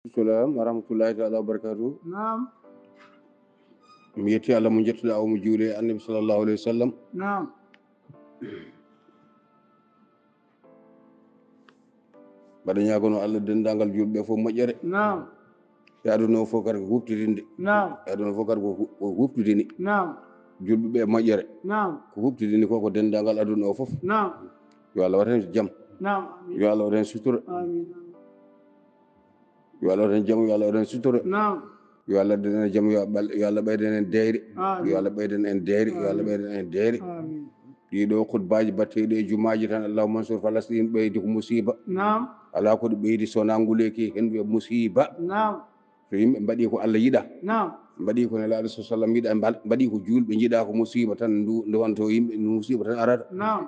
Salam warahmatullahi taala wabarakatuh. Naam. Mi yetti Allah mo jettuɗa o mo juule annabi sallallahu alayhi wa sallam. Naam. mbaɗa ñagono Allah dendagal julɓe fof moƴƴere. Naam. e aduna o fof kadi ko huftidinde. Naam. e aduna fof kadi ko huftidini Naam. julɓeɓe moƴƴere. Naam. ko huftidini ko ko dendagal aduna o fof. Naam. yo Allah waɗa hen jaam. Naam. yo Allah waɗa hen sutura. Amin. yo Allah waɗa hen jaam, yo Allah waɗa hen sutura. Naam. yo Allah waɗan hen jaam, yo Allah ɓeyden en deyre. Amin. yo Allah ɓeyden en deyre, yo Allah ɓeyden en deyre. Amin. ɗiɗo khutbaji batteɗi e jumaji tan allahumma ansur Palestine ɓeydi ko musiba. Naam. ala ko ɗo ɓeydi sona nguleki hen wiya musiba. Naam. so yimɓe mbaɗi ko Allah yiɗa, Naam. mbaɗi ko nelaɗo sa sallam yiɗa, mbaɗi ko julɓe jiiɗa ko musiba tan ndu wonto yimɓe musiba tan arata. Naam.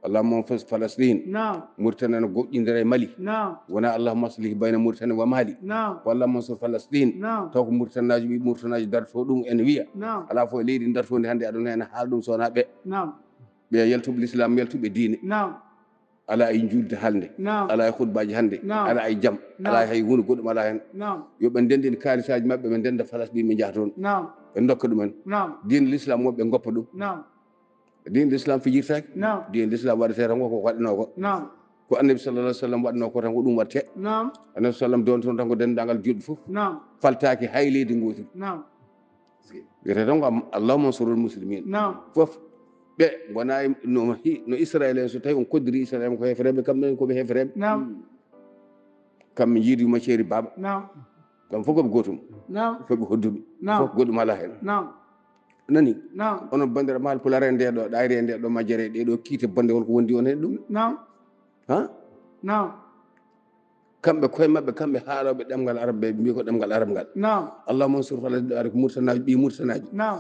allahumma fas Palestine. Naam. Mauritanie no goƴƴindira e Mali. Naam. wona allahumma aslih bayna Mauritanie wa Mali. Naam. ko allahumma ansur Palestine. Naam. taw ko Mauritanie ɓi darto ɗum ene wiya Naam. ala fo e leydi dartode hannde aɗuna hen haala ɗum sowona ɓe Naam. ɓe yaltuɓe l'islam yaltuɓe diine. Naam. ala e julde hannde, Naam. ala e khutbaji hannde, Naam. ala e jaam, ala hay hunde goɗɗum ala hen. Naam. yoɓe ndenden kalisaji mabɓe ɓe ndenda Palestine ɓe jaha toon Naam. ɓe dokka ɗumen. Naam. diine l'islam woɓe goppa ɗum. Naam. diine l'islam fijirtaki. Naam. diine l'islam waɗete tan ko waɗano ko. Naam. ko annabi sallallahu alaihi wasallam waɗano ko tan ko ɗum watte. Naam. annabi sallam don toon tan ko dendagal julɓe fof Naam. faltaki hay leydi gooti. Naam. wiyete tan ko allahumma ansurul muslimin. Naam. fof ɓe gona no Israël en so tawi on koddiri Israël ko hefreɓe kamɓe koɓe hefreɓe. Naam. kamɓe jiiduma ceeri baba Naam. kam fof koɓe gotum. Naam. foɓe hodduɓe. Naam. fof goɗɗum ala hen. Naam. nani Naam. onon bandiraɓe Haalpulaar e nde ɗo ɗayre e nde ɗo majjere ɗeɗo kiite bonde wonko wondi on hen ɗum. Naam. ha Naam. kamɓe koye mabɓe kamɓe haaloɓe ɗemgal arabe ɓe mbi ko ɗemgal arab ngal. Naam. allahumma ansur Palestine ari ko Mauritanie ɓi Mauritanie Naam.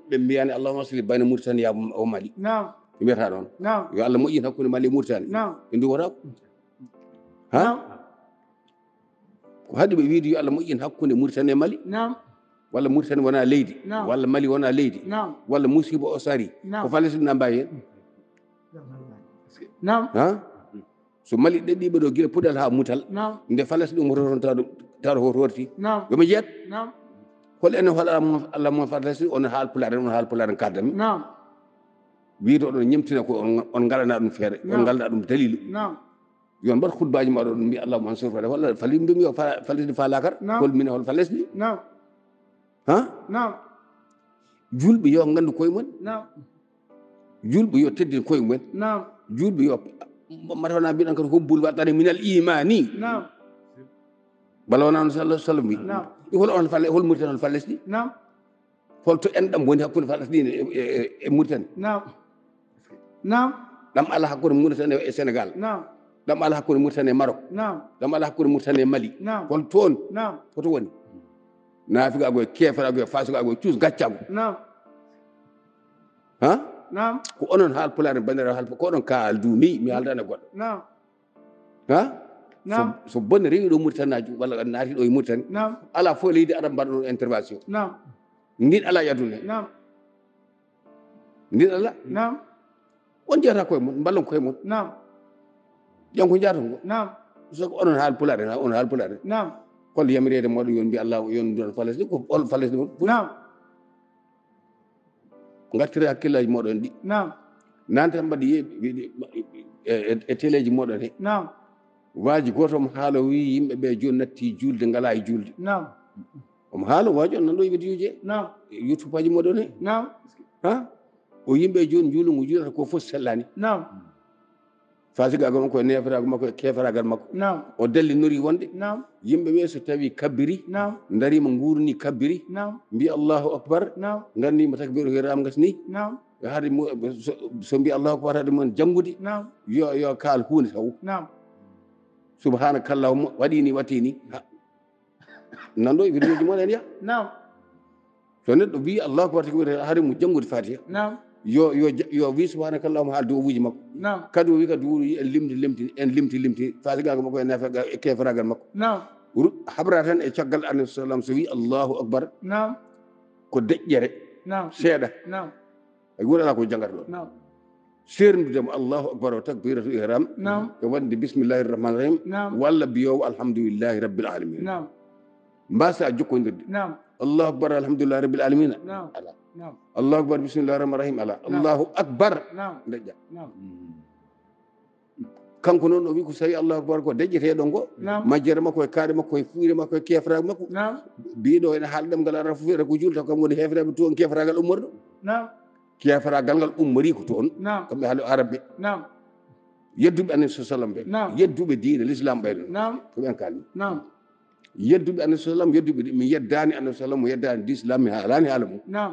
ɓe mbiyani allahumma asli bayna Mauritanie o Mali. Naam. ɓe mbiyata ɗon Naam. yo Allah moƴƴin hakkude Mali e Mauritanie. Naam. ɓe duwata ko ha Naam. ko haɗi ɓe wiide yo Allah moƴƴin hakkude Mauritanie e Mali, Naam. walla Mauritanie wona leydi, Naam. walla Mali wona leydi, Naam. walla musiba o sari Naam. ko Palestine na mbawi hen. Naam. ha so Mali ɗeɗɗiɓe ɗo guila puɗal ha mutal Naam. nde Palestine ɗum hototon taɗo horti Naam. yomi jeet Naam. hol ene hol Allah mo Palestine on Haalpulaar on Haalpulaar en kardami Naam. wiide oɗon ñemtina ko on galana ɗum feere, on galana ɗum dalilu. Naam. yon mbaɗ khutbaji maɗo ɗum mbi allahumma ansur Palestine walla fali mbimi yo Palestine fa lakar Naam. hol mine hol Palestine. Naam. ha Naam. julɓe yo gandu koye mumen, Naam. julɓe yo teddin koye mumen, Naam. julɓe yo mata wona mbiɗan kadi hobbul waɗɗani minal imani Naam. bala wona no sallah sallam wi. Naam. hol on hol Mauritanie hol Palestine, Naam. holto enɗam woni hakkude Palestine e Mauritanie. Naam. Naam. ɗam ala hakkude Mauritanie e Sénégal, Naam. ɗam ala hakkude Mauritanie e Maroc, Naam. ɗam ala hakkude Mauritanie e Mali. Naam. hol toon Naam. hoto woni naafigago e keferago e fasigago e cuus gaccago. Naam. ha Naam. ko onon Haalpulaar bandiraɓe Haalpulaar ko onon kaaldumi mi haaldani e goɗɗo. Naam. ha Naam. so bonne rewi ɗo Mauritanie aji walla naati ɗo e Mauritanie Naam. ala fof leydi arab mbaɗa ɗon intervention. Naam. ndin ala e aduna he, Naam. ndin ala. Naam. on jeyata koye mon mballon koye mon Naam. janko jaton ko Naam. soko onon Haalpulaar en on Haalpulaar en Naam. hol yamirede moɗon yon mbi allah yon don Palestine ko hol Palestine mon Naam. gartire hakkillaji moɗon ɗi Naam. nante tan mbaɗi e téléji moɗon he Naam. waaji goto omo haala wi yimɓe ɓe joni natti julde ngala e julde. Naam. omo haala waaji on nanɗo e vidéo je Naam. YouTube aji moɗon he. Naam. ha o yimɓe joni juulungu juulata ko fof sellani Naam. fasigagal makko e neferagal makko e keferagal makko Naam. o dallinori wonde Naam. yimɓe ɓe so tawi kabbiri Naam. darima gurni kabbiri Naam. mbi allahu akbar Naam. gandima takbiru hiram gasni Naam. haade so mbi allahu akbar haade mon janggude Naam. yo kaal hunde taw Naam. subhanaka allahumma waɗini wattini nanɗo e vidéo ji moon en ya Naam. so neɗɗo wi allahu akbar taki haade mo janggude fatiha Naam. yo wi subhanaka allahumma haal dowuji makko Naam. kadi o wi kadi wuuri en limti fasigaga makko e nefega e keferagal makko Naam. habra tan e caggal annabi sallam so wi allahu akbar Naam. ko deƴƴere Naam. seeɗa Naam. ay wuuri ala ko jangata ɗon. Naam. sernudemo Allahu akbar o takbiratu ihram نعم e wonde bismillahir rahmanir rahim نعم walla biyowo alhamdulillahi rabbil alamin نعم mbasa jokkodirde نعم Allahu akbar alhamdulillahi rabbil alamin نعم ala نعم Allahu akbar bismillahir rahmanir rahim ala نعم. Allahu akbar نعم deƴƴa نعم kanko noon o wi ko so tawi Allahu akbar ko deƴƴeteɗon ko نعم majjere makko e kaari makko e fuure makko e kefragal makko نعم mbiɗo ene haala ɗemgal ara fof ko julta kam woni hefreɓe toon kefragal ummori ɗo نعم kefragal ngal ummori ko toon نعم kamɓe haali arabe نعم yedduɓe annabi sallam ɓe نعم yedduɓe diine l'islam ɓeyɗon نعم ko ɓen kalmi نعم yedduɓe annabi sallam yedduɓe mi yeddani annabi sallam mo yeddani d'islam mi haalani haala mum نعم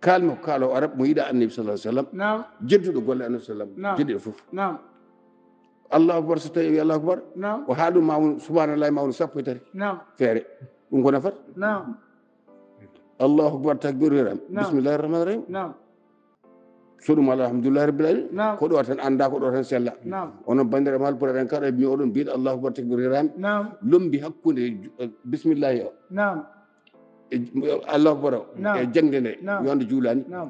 kalmi ko kaalo arabe mo yiɗa annabi sallah sallam نعم jedduɗo golle annabi sallam نعم. jeɗiɗo foof نعم allahu akbar so tawi wi allahu akbar نعم o haala ɗum mawno subhanallahi mawno sappo e tati نعم feere ɗum ko nafata نعم allahu akbar takbiru hiram نعم. bismillahi rahmani rahim نعم so ɗum ala alhamdulillahi rabbil alamin نعم ko ɗo tan anda ko ɗo tan sella نعم onon bandiraɓe halpulaar en kala mbi oɗon mbiɗo allahu akbar takbiru hiram نعم lombi hakkude bismillahi o نعم e allahu akbar o نعم. e jangde nde نعم. yonde juulani نعم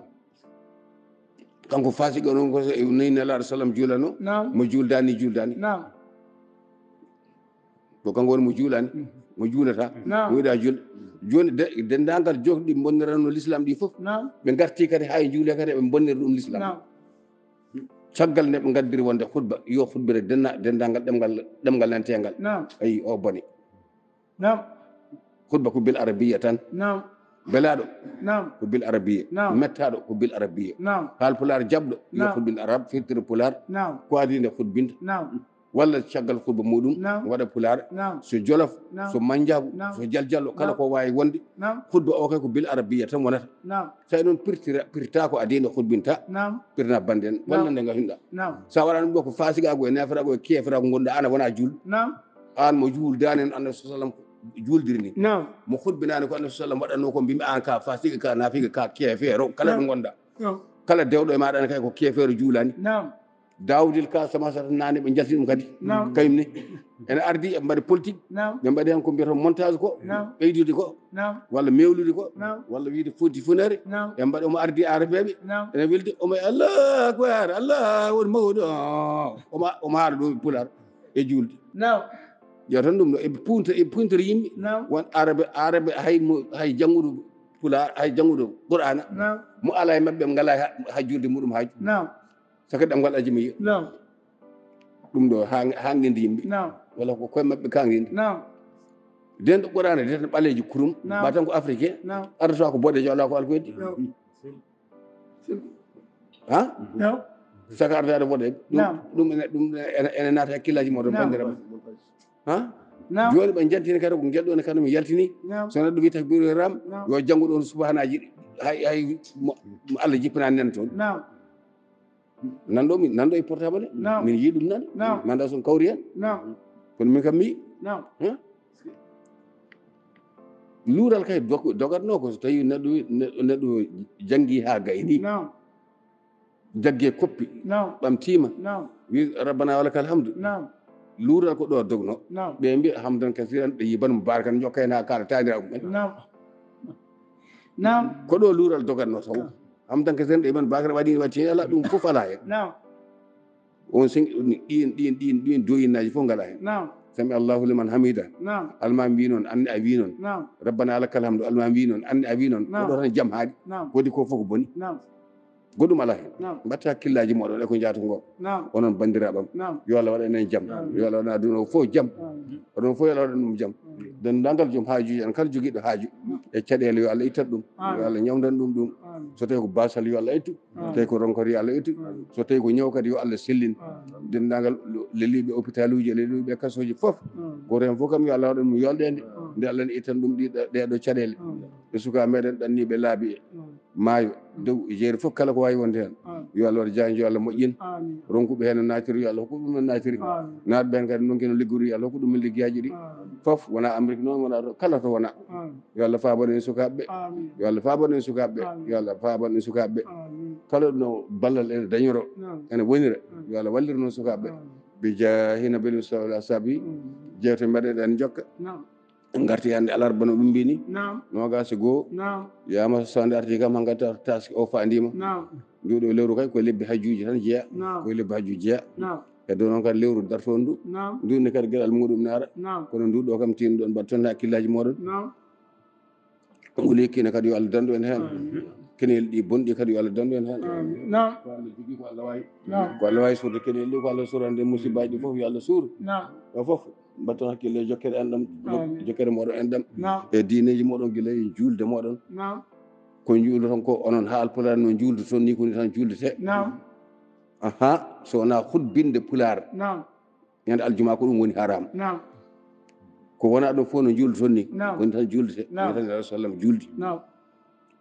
kanko fasiki o noon ko nayi nelaɗo sallam juulano نعم mo juuldani juuldani نعم ko kanko woni mo juulani mo juulata نعم mo yiɗa julde joni dendagal jokɗi bonniranno l'islam ɗi foof نعم ɓe garti kadi ha e juule kadi ɓe bonnira ɗum l'islam نعم caggal nde ɓe gaddiri wonde hutba yo hutbire dendagal ɗemgal nantegal نعم ayi o bone نعم hutba ko bil arabiya tan نعم belaɗo نعم ko bil arabiya نعم. mettaɗo ko bil arabiya نعم haal pular jabɗo yo نعم. hutbin arab firtira pular نعم ko adi nde hutbinta نعم walla caggal hutba muɗum نعم. waɗa pular نعم so jolof نعم. so mandiagu نعم. so jaljallo kala نعم. ko wawi wonde نعم hutba o kay ko bil arabiya tan wonata نعم tawi noon pirta ko adi nde hutbinta نعم pirna bande en walla nde gahinɗa نعم sa waɗani ɗum ɗo ko fasigago e neferago e keferago gonɗa an a wona julɗo نعم an mo juuldani en annabi sa sallam juuldiri ni نعم mo hutbinani ko annabi sa sallam waɗanno ko mbimi an ka fasiga ka nafiga ka kefeero kala ɗo gonɗa نعم kala dewɗo e maɗa ene kay ko kefeero juulani نعم dawdil ka samasata nane ɓe jalti ɗum kadi نعم kayumne ene ardi eɓe mbaɗi politique نعم ɓe mbaɗi hen ko mbiyata montage ko نعم ɓeydude ko نعم walla mewlude ko نعم walla wiide fonti funere نعم ɓe mbaɗi omo ardi arabeɓe نعم ene weldi omo allah akbar allah woni mawɗo omo haala ɗum e pular e julde نعم yo tan ɗum ɗo eɓe puntora yimɓe نعم won arabe hay jannguɗo pular hay jannguɗo qur'ana نعم mo ala e mabɓe ɓe ngala ha julde muɗum haaju نعم saka ɗemgal aji mi نعم ɗum ɗo ha ngendi yimɓe نعم walla ko koye mabɓe ka ngendi نعم nden ɗo qur'ana de tan ɓaleji kurum نعم. mba tan ko africain نعم ardata ko boɗejo ala ko alkoydi نعم ha نعم saka ardade boɗeɓe نعم. ɗum ene naata hakkillaji moɗon نعم. bandiraɓe ha نعم joni ɓe jaltini kadi ko guelɗo ne kadi mi yaltini نعم so neɗɗo wi takbiru ram نعم yo janngu ɗon subhanaji hay mo Allah jippinani nen toon نعم nanɗo e portable نعم. min yii ɗum nane نعم manda son kawri hen نعم kono min kam mi yii نعم luural kay dogatno ko so tawi neɗɗo janggui ha gayni نعم jaggue koppi نعم ɓamtima نعم wi rabbana walaka alhamdu نعم luural ko ɗo dogno نعم ɓe mbi hamdan kasiran ɓe yiban mubarakan jokkayno ha kala taniraɓe mumen نعم نعم ko ɗo luural dogatno taw hamdan kasiran ɓe yiban mubarakan waɗi wattini ala ɗum foof ala hen نعم on sen ɗin doyinnaji fof ngala hen نعم sami allahu liman hamida نعم alma mbi noon anne a wi noon نعم rabbana alaka alhamdu alma mbi noon anne a wi noon نعم. koɗo tan jaam haaɗi نعم woodi ko fof ko boni نعم goɗɗum ala hen نعم mbatta hakkillaji moɗon e ko jaato ngo نعم onon bandiraɓam نعم yo Allah waɗa enen jaam Amin. yo Allah waɗa aduna o fof jaam آمين. oɗon fof yo Allah waɗa ɗum jaam dendagal joom haajuji en kala joguiɗo haaju e caɗele yo Allah ittat ɗum Amin. yo Allah ñawdan ɗum آمين. so tawi ko basal yo Allah ittu so Amin. tawi ko ronkori yo Allah ittu Amin. so tawi ko ñaw kadi yo Allah sellin آمين. dendagal leliɓe hôpital uji leliɓe kasoji foof آمين. goto hen fof kam yo Allah waɗa ɗum yolɗede آمين. nde Allah ne ittan ɗum ɗeɗo caɗele آمين. e suka meɗen ɗanniɓe laabi e آمين. maayo dow e jeeri fof kala ko wawi wonde hen آمين. yo Allah waɗa janjo yo Allah moƴƴin آمين. ronkuɓe hen no natiri yo Allah hokku ɗum no natiri آمين. natɓe hen kadi nonkino liggori yo Allah hokku ɗumen liggueyaji ɗi آمين. foof wona Amérique noon wona to kala to wona آمين. yo Allah fabonen sukaɓeɓe آمين. yo Allah fabonen sukaɓeɓe Amin. yo Allah fabonen sukaɓeɓe آمين. kala no ballal ene dañoro نعم ene wonira yo Allah wallir noon sukaɓeɓe آمين. bi jahina bel mustafa sabi آمين. jewte mbaɗen ɗen jokka نعم ngarti hande alarba no ɗum mbini نعم nogasi goo نعم yama sonde arti kam han gatta taski o fandima نعم nduɗo lewru kay koye lebbi hajjuji tan jeeya نعم koye lebbi hajjuji jeeya نعم e dow noon kadi lewru dartoon ndu نعم ndunne kadi gueɗal muɗum ne ara نعم kono nduɗo kam tino ɗon mbaɗa toon hakkillaji moɗon نعم nguli kine kadi yo Allah dandu en hen آمين kenel ɗi bonɗi kadi yo Allah dandu en hen آمين نعم ko Allah jogui ko Allah wawi نعم ko Allah wawi suurde kenel ɗi ko Allah suurande musibaji ɗi foof yo Allah suur نعم o foof mbatton hakkille e jokkere enɗam آمين jokkere moɗon enɗam نعم e diineji moɗon guila e julde moɗon نعم ko juuldoton ko onon ha alpulaar no juldoton ni koni tan juldete نعم aha so wona hutbinde pulaar نعم ñande aljuma ko ɗum woni haram نعم ko wona ɗum fof no juldoton ni نعم woni tan juldete نعم. woni tan rasul sallam juldi نعم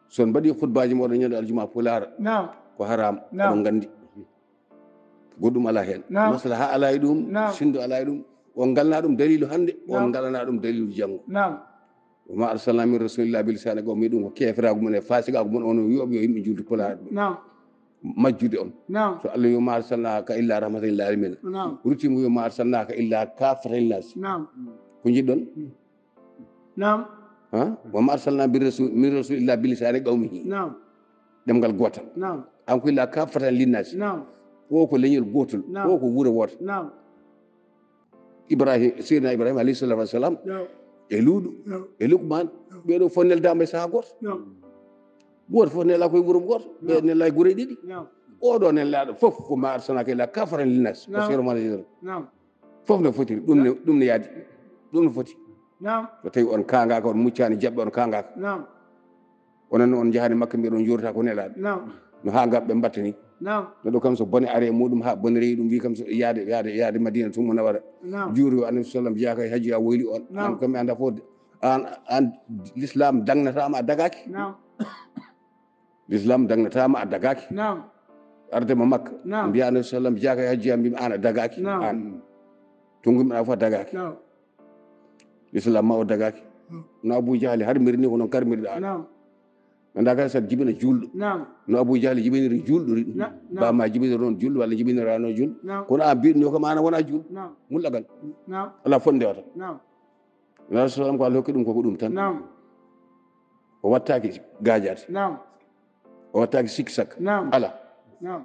son mbaɗi hutbaji moɗon ñande aljuma pulaar نعم ko haram نعم. oɗon gandi goɗɗum ala hen نعم. maslaha ala e ɗum نعم. sindo ala e ɗum on galna ɗum dalilu hande on نعم. galana ɗum dalilu janggo نعم wama arsalna min rasulillah bilisane goo mi ɗum ko keferago mon e fasigago mon on wiyoɓe yo yimɓe julde pulaar نعم majjude on نعم so Allah wima arsalnaka illa rahmatan lil alamina نعم rutima wima arsalnaka illa kafatan linnas نعم ko jiɗɗon نعم ha wama arsalna min rasulillah bilisane qawmihi نعم ɗemgal gotal نعم an ko illa kafatan linnas نعم o ko leñol gotol نعم. o ko wuuro woto نعم ibrahim seydina ibrahima alayhi salatu wassalam نعم e luuɗu نعم e lukman ɓeɗo fof neldama e saaha goto نعم goto fof nela koye wuuro goto ɓe nela e guure ɗiɗi نعم oɗo nellaɗo fof ko ma arsalnaka illa kafatan linnas نعم. basira manajira نعم fof no fotiri ɗum ne yaadi ɗum no foti نعم so tawi on kangaka on muccani jaɓɓe on kangaka نعم onon on jahani makka mbiɗon jurata ko nelaɗo نعم no ha gabɓe mbattani نعم neɗɗo kam so bone ari e muɗum ha bone rewi ɗum wi kam so yaade madina tum mo nawara نعم juuri o annabi sallam jeeyaka e hajji a woyli on نعم. an kam mi anda fof an l'islam dagnatama a dagaki نعم l'islam dagnatama a dagaki نعم ardema makka نعم. mbiya annabi sallam jeeyaka e hajji a mbimi an a dagaki نعم. an tungumɗa fof a dagaki نعم l'islam ma o dagaki no abou jahli harmiri ni ko noon karmiriɗa an نعم anda kadi saɗa jibina julɗo نعم no abou jahli jibiniri julɗori نعم. bama jibiniri noon julɗo walla jibinirano julɗo نعم kono an mbiɗo ni kam an a wona julɗo نعم mulɗagal نعم ala fonde ndewata نعم rasul sallam ko Allah hokki ɗum koko ɗum tan نعم o wattaki gajade نعم o wattaki sikki sakka نعم ala نعم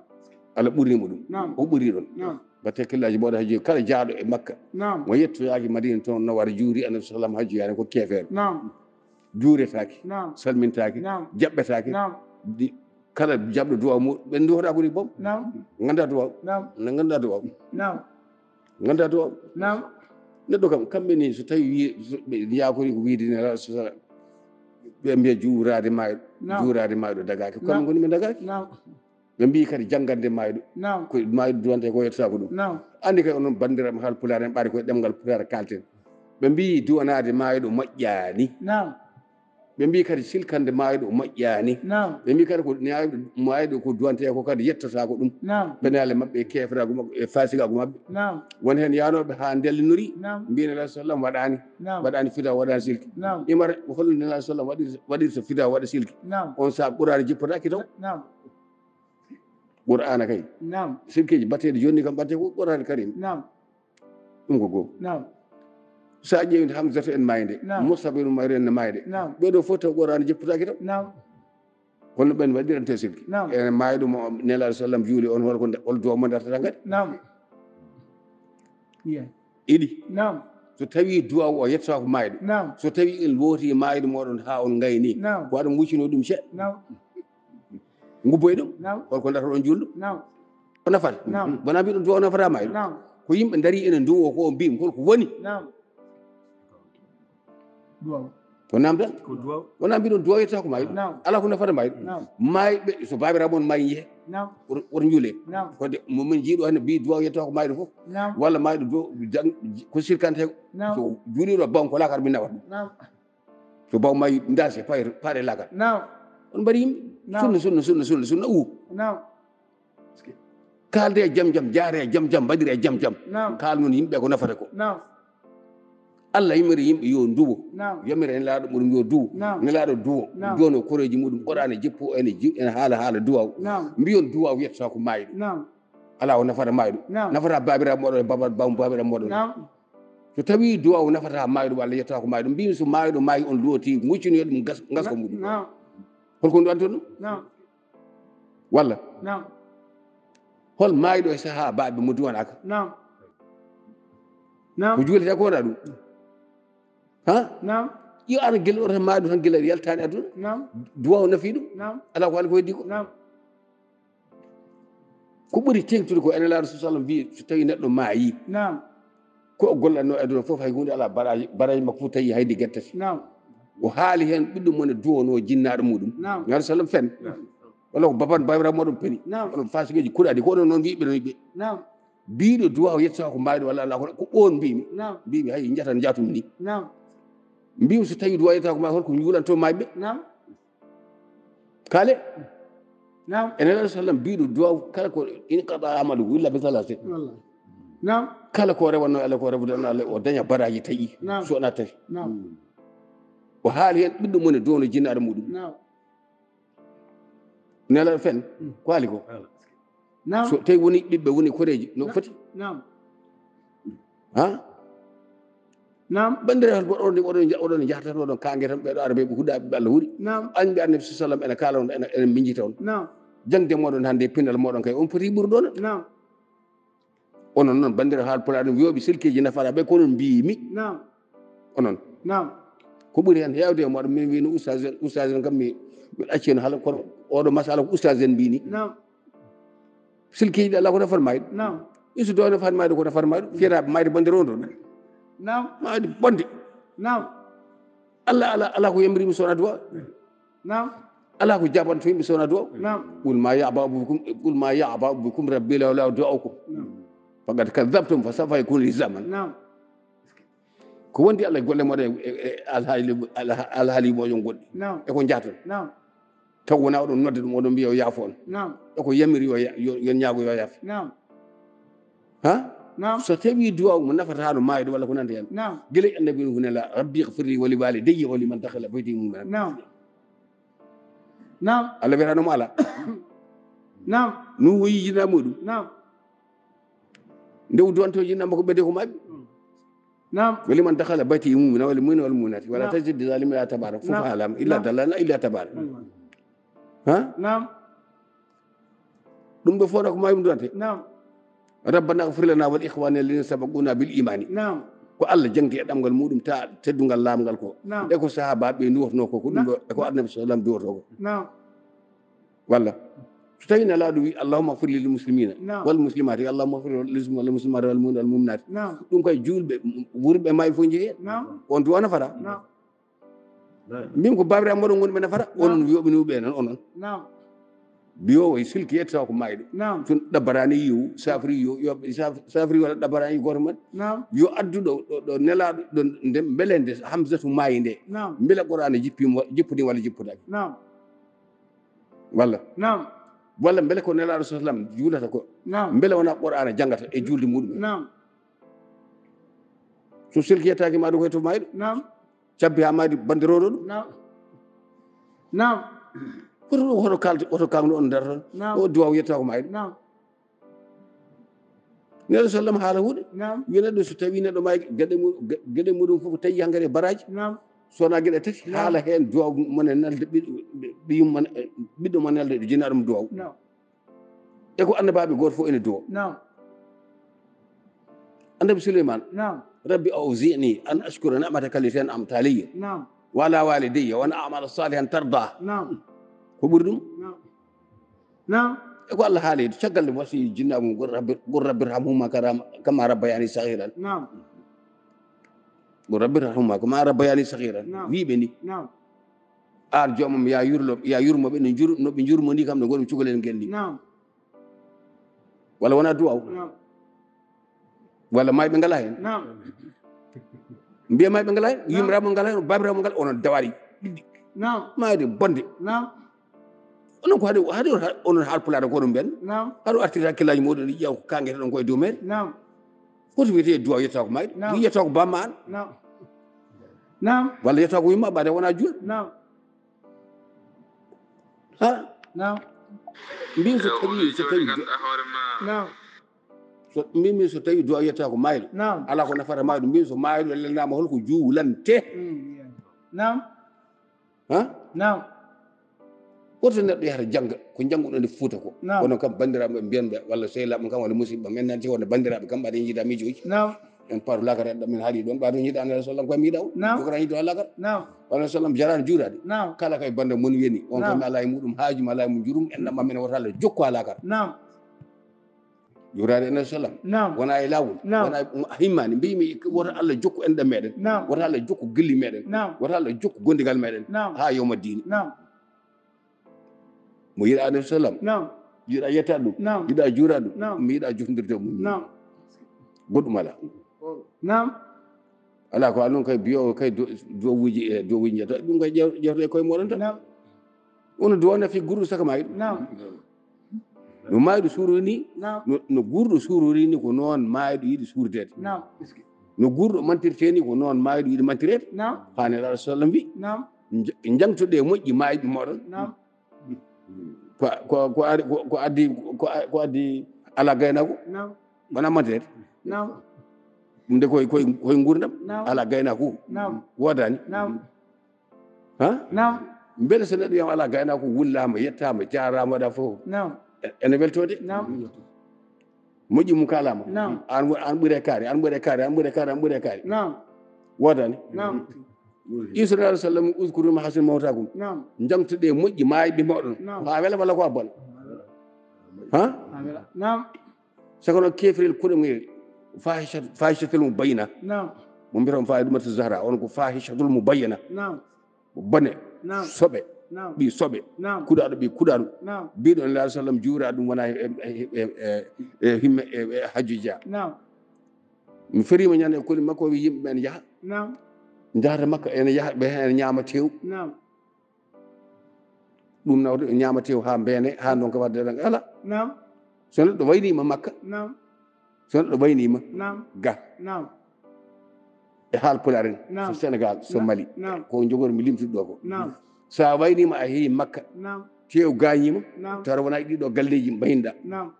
Allah ɓurinimo ɗum نعم o ɓuri ɗon نعم batte killaji mawɗo hajji kala jaaɗo e makka نعم mo yettoyaki madina toon no wara juuri annabi sallam hajji yani ko kefeero نعم juuretaki نعم salmintaki نعم jaɓɓetaki نعم kala jaɓɗo duwaw muɗum ɓen duwata ko ni boom نعم ganda duwaw نعم ne ganda duwaw نعم ganda duwaw نعم neɗɗo kam kamɓe ni so tawi ɓe yakori ko wiidine rasul ɓe mbiya juurade mayɗo نعم juurade mayɗo dagaki نعم. kamɓe goni ɓe dagaki نعم ɓe mbi kadi janggande mayɗo نعم ko mayɗo duwante ko yettata ko ɗum نعم andi kay onon bandiraɓe haal pulaar en ɓaade koye ɗemgal pulaar kalten ɓe mbi duwanade mayɗo moƴƴani نعم ɓe mbi kadi silkande mayɗo moƴƴani نعم ɓe mbi kadi ko mayɗo ko duwante ko kadi yettata ko ɗum نعم penale mabɓe e kefrago mabɓe e fasigago mabɓe نعم won hen yanoɓe ha ndellinori نعم mbino alah sallam waɗani نعم waɗani fida waɗani silki نعم imar holno alah sallam waɗirta fida waɗa silki نعم on saaha ɓurani jippotaki taw نعم qur'ana kay نعم silkiji batteɗe jonni kam ɓatte ko ɓurani karim نعم ɗum ko goo نعم sa ƴeewi hamsata en mayde نعم. moustapha en mayre en mayde نعم ɓeɗo fof taw ɓorani jippotaki taw نعم holno ɓen waɗirante silki نعم ene mayɗo mo nelaɗo sallam juuli on hol duwa mo dartata kadi نعم yeah. iɗi نعم so tawi duwa o yettata ko mayɗo نعم so tawi en looti mayɗo moɗon ha on gayni نعم ko aɗa muccino ɗum seeɗa نعم gubboy ɗum نعم holko darta ɗon julɗo نعم o nafata نعم wona mbiɗon duwa o nafata mayɗo نعم ko yimɓe daari enen duwo ko o mbimi holko woni نعم واو ko namdan wona mbiɗon duwa yettata ko mayɗo نعم ala ko nafata mayɗo نعم mayɓe so babiraɓe on mayi yeehe نعم woto juule نعم kode momin jiiɗo hande mbi duwa yettata ko mayɗo fof نعم walla mayɗo ko sirkante ko نعم so juuliɗo baw ko lakar min nawat ɗum نعم so baw mayi dase paare lakar نعم on mbaɗi yimɓe نعم sunna uwu نعم kalde e jaam jaam jaare e jaam jaam mbaɗire e jaam jaam نعم kaal noon yimɓe ko nafata ko نعم Allah yimiri yimɓe yo duwo نعم yamira nelaɗo muɗum yo duwo نعم nelaɗo duwo نعم jono koreji muɗum ɓorani jippo ene haala duwaw نعم mbiyon duwaw yettata ko mayɗo نعم ala o nafata mayɗo نعم nafata babiraɓe moɗon e babiraɓe moɗon نعم so tawi duwa o nafata mayɗo walla yetta ko mayɗo mbimi so mayɗo maayi on looti muccinoyo ɗum gasko muɗum نعم holko ndu anton ɗum نعم walla نعم hol maayiɗo e saaha baɓe mo duwanaka نعم ko نعم juulete ko wona ɗum ha نعم yo ara guel o tan maaɗo tan guila yaltani aduna نعم duwa o nafi ɗum نعم ala ko haali ko heddi ko نعم ko ɓuri tengtude ko enen laaɗo sallam mbi so tawi neɗɗo maayi نعم ko o gollatno e aduna fof hay hunde ala baraji makko fof tawi haydi guettati نعم o haali hen ɓiɗɗo mone duwono jinnaɗo muɗum نعم ngaɗo sallam fen walla ko babiraɗo moɗon peeni نعم walla fasigueji kuɗaɗi ko onon noon mbiɓe no yiɓɓe نعم mbiɗo duwa o yettata ko mayɗo walla ala ko ɓon mbimi نعم mbimi hay jatan jatum ni نعم mbimi so tawi duwa yettata ko mayɗo holko juulanto mayɓe نعم kaale نعم enen alah sallam mbiɗo duwa kala ko in qada amalu illa bi salatin والله نعم kala ko rewanno Allah ko rewdano Allah o daña baraji taƴi نعم so wona tati نعم o haali hen ɓiɗɗo mone downo jinnaɗo muɗum نعم nelaɗo fen ko haali ko نعم so tawi woni ɓiɓɓe woni koreji no foti نعم ha نعم bandiraɓe oɗon jahata tan oɗon kangue tan ɓeɗo ara ɓe huuɗaɓe ɓe Allah huuɗi نعم an ɓe annabi sallam ene kala on enen miijita on نعم jangde moɗon hande pinal moɗon kay on foti ɓurɗon نعم onon noon bandiraɓe haal pulaar ɗum wiyoɓe silkiji nafaɗa ɓe kono mbimi نعم onon نعم ko ɓuuri hen hewde e moɗon min wino oustage en kam mi accino haala kono oɗo masala ko oustage en mbini نعم silkiji ɗi ala ko nafat mayɗo نعم iso do nafat mayɗo ko nafat mayɗo fiyaɗaɓe mayde bonde ronɗon نعم mayde bonde نعم ala ko yamrimi sowona duwa نعم ala ko jabanto yimɓe sowona duwa نعم qul ma yaba bikum rabbi lawla du'aukum faqad kadhabtum fa sawfa yakunu lizaman نعم ko wondi Allah golle moɗon e alhaali moƴon goɗɗi نعم eko jaton نعم taw wona oɗon nodde ɗum oɗon mbiya o yaafo on نعم eko yamiri yo ñaago yo yaafe نعم ha نعم so tawi duwa mo nafata no mayɗo walla ko nande hen نعم guila annabi hunela rabbi ighfirli wa li walidayya wa liman dakhala bayti mu'minan نعم نعم Allah wiyatanomo ala نعم no woyi jinna muɗum نعم ndew duwanto jinnama ko ɓedde ko mabɓe نعم wa liman dakhala bayti mu'minan wal mu'mina wal mu'minati wala نعم. tajid zalimina tabara fof نعم. alama illa نعم. dalana illa tabara والله. ha نعم ɗum ɗo foɗa ko mayum duwante نعم rabbana ighfir lana wal ikhwana alladhina sabaquna bil imani نعم ko Allah jangti e ɗamgal muɗum ta teddugal laamgal ko نعم e ko sahabaɓe duwotono ko ɗum ɗo e ko annabi sallam duwoto ko نعم walla so tawi nelaɗo wi allahumma ighfir lil muslimina نعم wal muslimati allahumma ighfir lil muslimati wal mu'minina wal mu'minati نعم ɗum koye julɓe wurɓe maayi fof jeeyi نعم on duwa nafata نعم mbimi ko babiraɓe moɗon gonɓe nafata onon wiyoɓe no ɓe noon onon نعم mbiyowo e silki yettata ko mayɗo نعم so ɗabbarani yiwu safri yo safri walla ɗabbarani goto men نعم yo addu ɗo nelaɗo ɗo nde beele nde hamsatu maayi nde نعم beele qur'ana jippudi walla jippudaki نعم walla نعم walla beele ko nelaɗo sallam juulata ko نعم beele wona qur'ana jangata e julde muɗum نعم so silki yettaki maɗo koye to mayɗo نعم cabbi ha mayde bandiroɗo ɗum نعم نعم oto kalno on nder toon نعم o duwaw yetta ko mayɗo نعم neɗɗo sallam haala huuɗe نعم wi neɗɗo so tawi neɗɗo maayi gueɗe muɗum fof tawi hankkadi e baraji نعم sowona gueɗe tati haala hen duwaw mone nelde ɓiɗɗo mo nelde ɗo jinnaɗo mo duwaw نعم e ko annabaɓe goto fof ene duwa نعم annabi Souleymane نعم rabbi awzini an ashkura ni'mataka allati an'amta alayya نعم wa ala walidayya wa an a'mala salihan tardah نعم ko ɓuuri ɗum نعم نعم e ko Allah haali caggal nde wasi jinnaɓe mum qul rabbi irhamhuma kama rabbayani saghiran نعم qul rabbi irhamhuma kama rabbayani saghiran نعم. wiɓe ni نعم an joomum ya yurmoɓe no ɓe jurmoni kam no gonmi cukalel ngel ni نعم walla wona duwaw نعم walla mayɓe ngala hen نعم mbiya mayɓe ngala hen yumiraɓe ngala hen babiraɓe ngala onon dawari ɗiɗɗi نعم mayde bonde نعم onon ko haɗi onon haalpulaɗo ko ɗum mbiyan نعم haɗo artiri hakkillaji moɗon ƴeew ko kangete ɗon koye dow meɗe نعم hoto wiyete duwaw yetta ko mayɗo نعم. yetta ko bamma an نعم نعم walla yetta ko yumma ɓade wona juul نعم ha نعم mbimi so tawi نعم so mimi so tawi do yetta ko maydo Naam. ala ko nafata maydo min so maydo lelnama holko juulante Yeah. Naam. ha Naam. woto neɗɗo yahata jangga ko jannguɗo nde Fuuta ko Naam. kono kam bandiraɓe mbiyanɓe walla sehilaɓe kam walla musidɓe men nanti wonde bandiraɓe kam ɓaɗen jiiɗa miijoji Naam. en paatu lakara ɗam min haali ɗon ɓaɗon jiiɗa annabi sallam kam miiɗa o Naam. jogora yiido ha lakara Naam. annabi sallam jarani juurade Naam. kala kay bande mon weni on Naam. kam ala e muɗum haajum ala e mo jurum en ɗamma men wota Allah jokku ha lakara Naam. juurade annabi sallam Naam. wona e lawol Naam. wona himmani mbimi wota Allah jokku enɗam meɗen Naam. wota Allah jokku gilli meɗen Naam. wota Allah jokku gondigal meɗen Naam. ha yawma dini Naam. mo yiɗa annabi sallam Naam. yiɗa yettade ɗum Naam. yiɗa juurade ɗum Naam. mi yiɗa jofdirde mum Naam. goɗɗum ala Naam. ala ko alon kay biyo kay dowuji e dowuji jetta ɗum kay ƴewte e koye moɗon tan Naam. ono duwana fi gurɗo saka mayɗo Naam. no mayɗo suurori ni Naam. no gurɗo suurori ni ko noon mayɗo yiɗi suurdede Naam. no gurɗo mantirte ni ko noon mayɗo yiɗi mantirede Naam. haneɗo Allah sallam wi Naam. jangtoɗe moƴƴi mayɓe moɗon Naam. ko addi ala gaynako Naam. wona mantirede Naam. ɗum de koye gurdam Naam. ala gaynako Naam. wodani Naam. ha Naam. beele so neɗɗo yam ala gaynako wullama yettama jarama waɗa fof Naam. ene weltode Naam. moƴƴi mum kalama Naam. an ɓuure kaari an ɓuure kaari an ɓuure kaari an ɓuure kaari Naam. wodani Naam. isra alah sallam uskuruma hasin mawtakum Naam. jamtuɗe moƴƴi mayɓe moɗon Naam. ha wela walla ko a bona ha Naam. sako noon kefrel kuɗongel fahisatul mu bayina Naam. mo mbiyaton Fatimatu Zahra on ko fahisatul mu bayina Naam. bone Naam. soɓe Naam. ɓi soɓe Naam. kuɗaɗo ɓi kuɗaɗo Naam. mbiɗon alah sallam juura ɗum wona himme hajjuja Naam. mi ferima ñande e koli makko wi yimɓe ɓen jaaha Naam. jahata makka ene jaaha ɓe hen ñaama tew Naam. ɗum nawde ñaama tew ha mbene ha donka wadde ɗan ala Naam. so neɗɗo waynima makka Naam. so neɗɗo waynima Naam. ga Naam. e haal pulaar en Naam. so Sénégal so Mali Naam. ko jogori mi limtude ɗo ko Naam. sa waynima a heehi makka Naam. tew gañima Naam. tawra wona ɗiɗo galleji mbayinɗa Naam.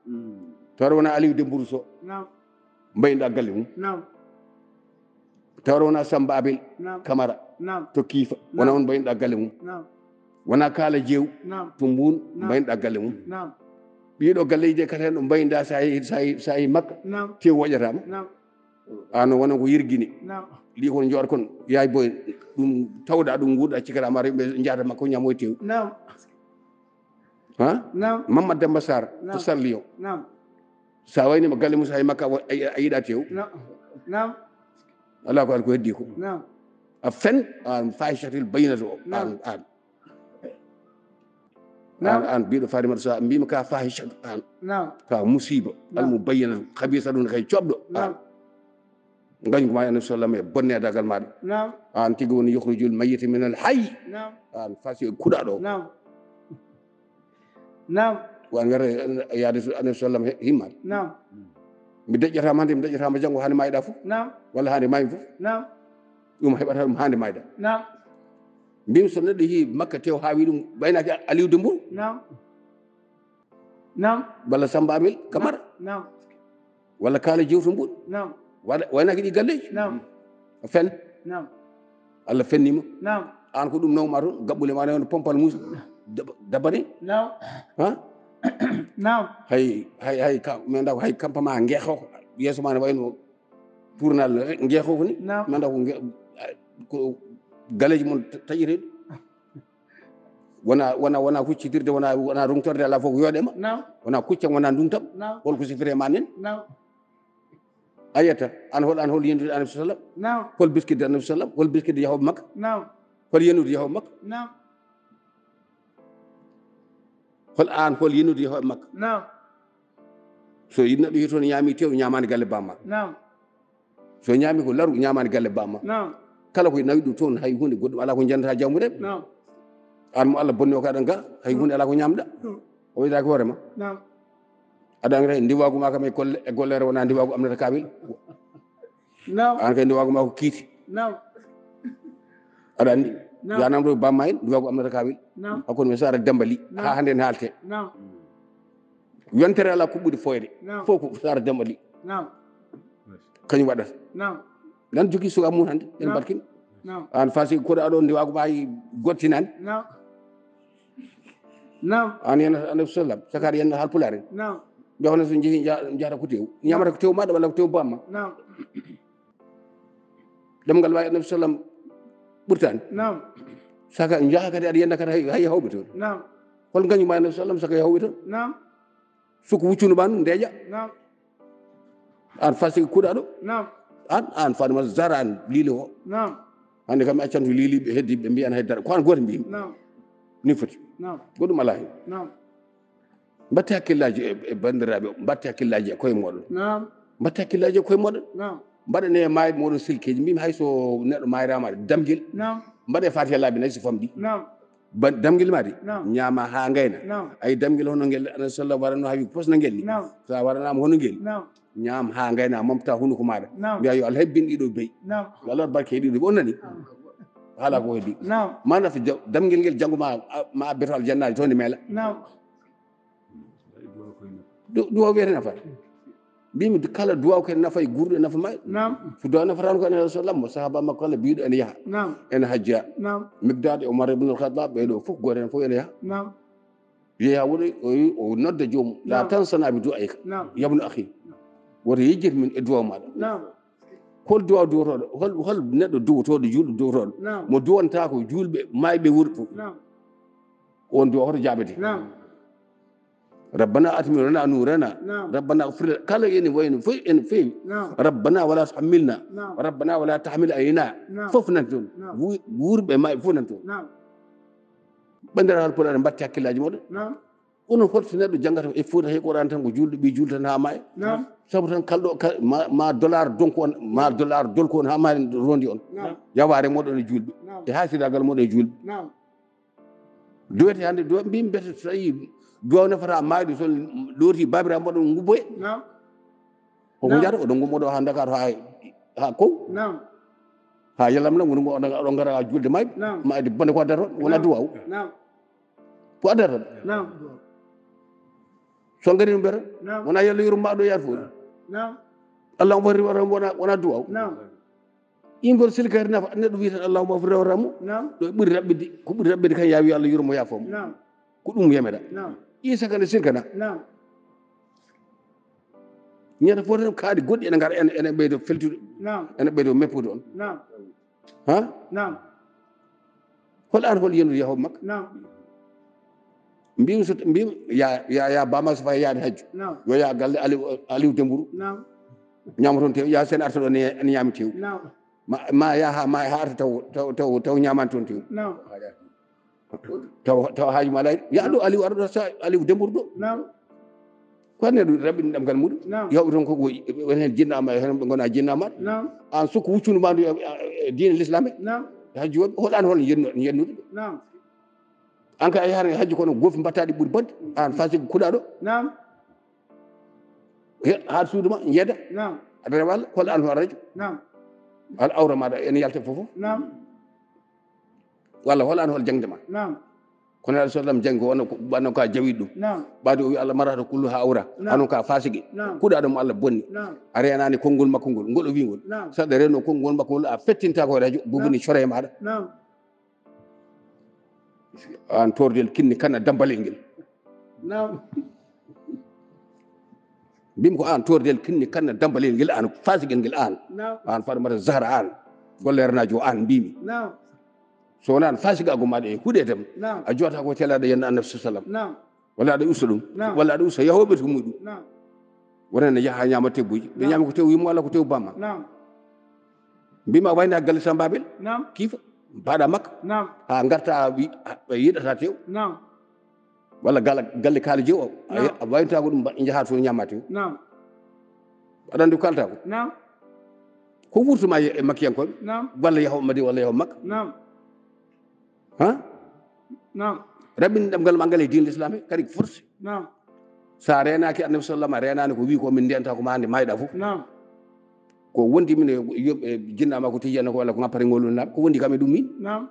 tawra wona Aliou Dembourou Sow Naam. mbayinɗa galle mum Naam. tawra wona Samba Abel Naam. Camara Naam. to Kiifa wona on mbayinɗa galle mum Naam. wona Kaala Jeew Naam. to Mboun Naam. mbayinɗa galle mum Naam. ɓiɗo galleji de kata hen ɗo mbayinɗa sa yeehi makka Naam. tew woƴatama Naam. an wona ko yirguini Naam. ɗi kon jooɗa kon yaay boy ɗum tawɗa ɗum guurɗa cikata mara yimɓe jaata makko ñamoye tew Naam. ha Naam. Mamadou Demba Sarr to Naam. Sarlion Naam. sa waynima galle mum sa yeehi makka a yiiɗa tew Naam. Naam. ala ko ala ko heddi ko Naam. a fen an fahisatil bayinata o Naam. an mbiɗo Fatimata Sa mbimi ka fahisatu an Naam. ka musiba Naam. almu bayinata habisa ɗum kay coɓɗo Naam. gañ ko ma annabi sallam e bonnedagal maɗa Naam. an tigui woni yukhrijul mayyita min al hayy Naam. an fasi kuɗaɗo o Naam. Naam. wan wiyata yaade annabi sallam himmade Naam. mi deƴƴatama hande mi deƴƴatama janggo hande mayɗa fof Naam. walla hande maymi fof Naam. ɗum heɓata ɗum hande mayɗa Naam. mbimi so neɗɗo yeehi makka tew ha wi ɗum waynaki Aliou Dembourou Naam. Naam. walla Samba Amel Camara Naam. walla Kaala Jeew to Mbour Naam. waynaki ɗi galleji Naam. a fen Naam. Allah fennima Naam. an ko ɗum nawma toon gaɓɓule ma ne pompal musa dabane Naam. ha Naam. hay mi anda ko hay campement ngeexo yeeso ma ne wayno tournal ngeexo ko ni Naam. mi anda ko galeji mon taƴireɗi wona huccitirde wona rungtorde ala fof ko yooɗema Naam. wona kuccam wona ndumtam Naam. holko sifire ma nen Naam. a yiyata an hol yendude annabi sallam Naam. hol biskide annabi sallam hol biskide yahoɓe makka Naam. hol yennude yahoɓe makka Naam. hol yennude yahoɓe makka Naam. so neɗɗo yi toon ñaami tew ñamani galle bamma Naam. so ñaami ko laru ñamani galle bamma Naam. kala ko nawi ɗum toon hay hunde goɗɗum ala ko jandata jammuɗe Naam. an mo Allah bonni o kaɗan ga hay hunde ala ko ñamɗa o wiyataki hoorema Naam. aɗa andi ndiwagu ma kam e gollere wona ndiwagu amnata kaɓil Naam. an kay ndiwagu ma ko kiiti Naam. aɗa andi Naam. yanam ɗo bamma en ndiwagu amnata kaɓil Naam. hakkude mi Sara Dembali Naam. ha hande en haalte Naam. yontere ala kuɓɓude foyde Naam. fof ko Sara Dembali نعم kañum waɗata نعم nan jogui suka mum hande en نعم barkin نعم an fasi koɗa ɗo ndiwago ɓawi gottinani نعم نعم an yenata annabi sallam sakari yenna halpulare نعم jahona so jeehi jahata ko tew ñamata ko tew maɗa walla ko tew bamma نعم ɗemgal wawi annabi sallam ɓurtani نعم saka jaaha kadi aɗa yenna kadi hay hawɓe toon نعم hol gañum annabi sallam saka hawɓe toon نعم soko wuccuno ma ɗum ndeeƴa نعم an fasi kuuɗa ɗo نعم an fanima zara an liili o نعم hande kam accanto liiliɓe heddiɓe mbiyan haydara ko an goto mbimi نعم ni foti نعم goɗɗum ala hen نعم mbatte hakkillaji e bandiraɓe mbatte hakkillaji e koye moɗon نعم mbatte hakkillaji e koye moɗon نعم mbaɗane e mayɓe moɗon silkeji mbimi hayso neɗɗo mayrama damguel نعم mbaɗe fatiha laabi nayyi so famɗi نعم damguel made نعم ñama ha gayna نعم ay damguel hono guel alah sallam waɗano haawi posno guel ni نعم sa waɗanama hono guel نعم ñam ha gayna momta hunduko maɗa نعم mbiya yo Allah hebbin ɗiɗo beyi نعم yo Allah barke e ɗiɗo ɓe on nani haala ko heddi نعم ma nafa damguel guel janggo ma abbeto aljannaji to nde meela نعم duwaw wiyete nafa mbimi kala duwaw kene nafa e gurɗo nafa may نعم so duwaw nafatano ko ene sallam mo sahaba makko kala biɗo ene yaaha نعم ene hajja نعم migdad e Omar ibn al-Khattab ɓeɗo foof goto hen foof ene yaaha نعم yeeya woɗo o nodda joomum la tansana bi du'ayka نعم yabnu akhi woto yejjit min e duwaw maɗa نعم hol duwaw duwotoɗo hol neɗɗo duwotoɗo julɗo duwotoɗo نعم mo duwonta ko julɓe mayɓe wuuri fof نعم on duwa hoto jaɓete نعم rabbana atmim lana nurana نعم rabbana ighfir kala ene wayno fof ene feewi نعم rabbana wala tuhammilna نعم rabbana wala tahmil alayna نعم fof nan toon نعم wuurɓe mayɓe fof nan toon نعم ɓandiraɗo halpulaɗe mbatti hakkillaji moɗon نعم onon fof so neɗɗo janggata e fouta he qouran tan ko julɗo ɓi julde tan ha maya نعم sabu tan kalɗo ma dollar donko on ma dollar dolko on ha ma rondi on نعم yaware moɗon e julɓe نعم e hasiragal moɗon e julɓe نعم duwete hande mbimi mbete so tawi duwaw nafata mayɗo so looti babiraɓe moɗon gubboye نعم koko jata oɗon gummoɗo ha Dakar ha kow نعم ha yalamla oɗon gara julde mayɓe نعم mayde bone ko addata on wona duwaw نعم ko addata نعم so gari no mbiyata نعم wona yo Allah yurmaɗo yaade fof نعم allahuma foti wona duwaw نعم yimɓe silkari nafa neɗɗo wiya tan allahuma foti rewramo نعم ɗo ɓuuri raɓɓide ko ɓuuri raɓɓide kan ya wi Allah yurmo yafomo نعم ko ɗum yameta نعم isa kane silkana نعم ñande fof tan kaari goɗɗi ene gara ene ɓeydo feltude نعم ene ɓeydo meppude on نعم ha نعم hol an hol yennude yahoɓe makko نعم mbimi ya bama so fayi yaade hajju نعم yo ya galle Aliou Dembourou نعم ñama toon tew ya sen arta ɗo ene ñami tew نعم ma yaha ma arta taw ñamani toon tew نعم taw haaju ma layde ya ɗo Aliou ara ɗo sa Aliou Dembourou ɗo نعم ko neɗɗo raɓɓini ɗemgal muɗum نعم yawɓe toon koko won hen jinnama hen ɓe gona jinnamaɗa نعم an soko wuccude ma ndu e diine l'islam نعم hajju woɓe hoɗan hol yennude نعم an ka a yahata hajju kono goofi mbattaɗi ɓuuri bodde an fasiko kuuɗa ɗo نعم ha suudu ma jeeda نعم aɗa rewa Allah hol an ho radio نعم al awra maɗa ene yalta fof نعم walla hol an hol jangde ma نعم kono alah sallam jangi wanno ka jawiɗo ɗum نعم ɓaade o wi Allah marata kullu ha awra hanon ka fasiki نعم kuuɗa ɗo mo Allah bonni نعم a renani konngol makko ngol ngol o wi ngol نعم saɗa reno konngol makko ngol a fettinta ko radio bubuni coro e maɗa نعم an tordel kinni kana dambalel ngel نعم mbimi ko an tordel kinni kanna dambalel ngel an fasigel ngel نعم an faɗumata zahra an gollernajo o an mbimi نعم so wona an fasigago maɗa e huuɗe dem نعم a jota ko telaɗo yenno annabi sa sallam نعم walla aɗa usta ɗum نعم walla aɗa usta yahoɓe to muɗum نعم wonane yaaha ñama tebbuji ɓe ñama ko tew yimo walla ko tew bamma نعم mbima wayno a galle Samba Babel نعم kiifa mbaɗa makka نعم ha garta yiɗata tew نعم walla galle kaali jew o نعم. a waynotako ɗum jaaha to ñamma tew نعم aɗa andi ko kalata ko نعم ko wurtuma e makkiyankoɓe نعم walla yahoɓe madi walla yahoɓe makka نعم ha نعم raɓɓini ɗemgal ma ngal e diine l'islam he kadi ko forti نعم sa renaki annabi sallam a renani ko wi ko min ndiyanta ko ma hande mayɗa fof نعم ko wondi min e jinnama ko tijjanno ko walla ko ngappare ngol naɓe ko wondi kam e ɗum نعم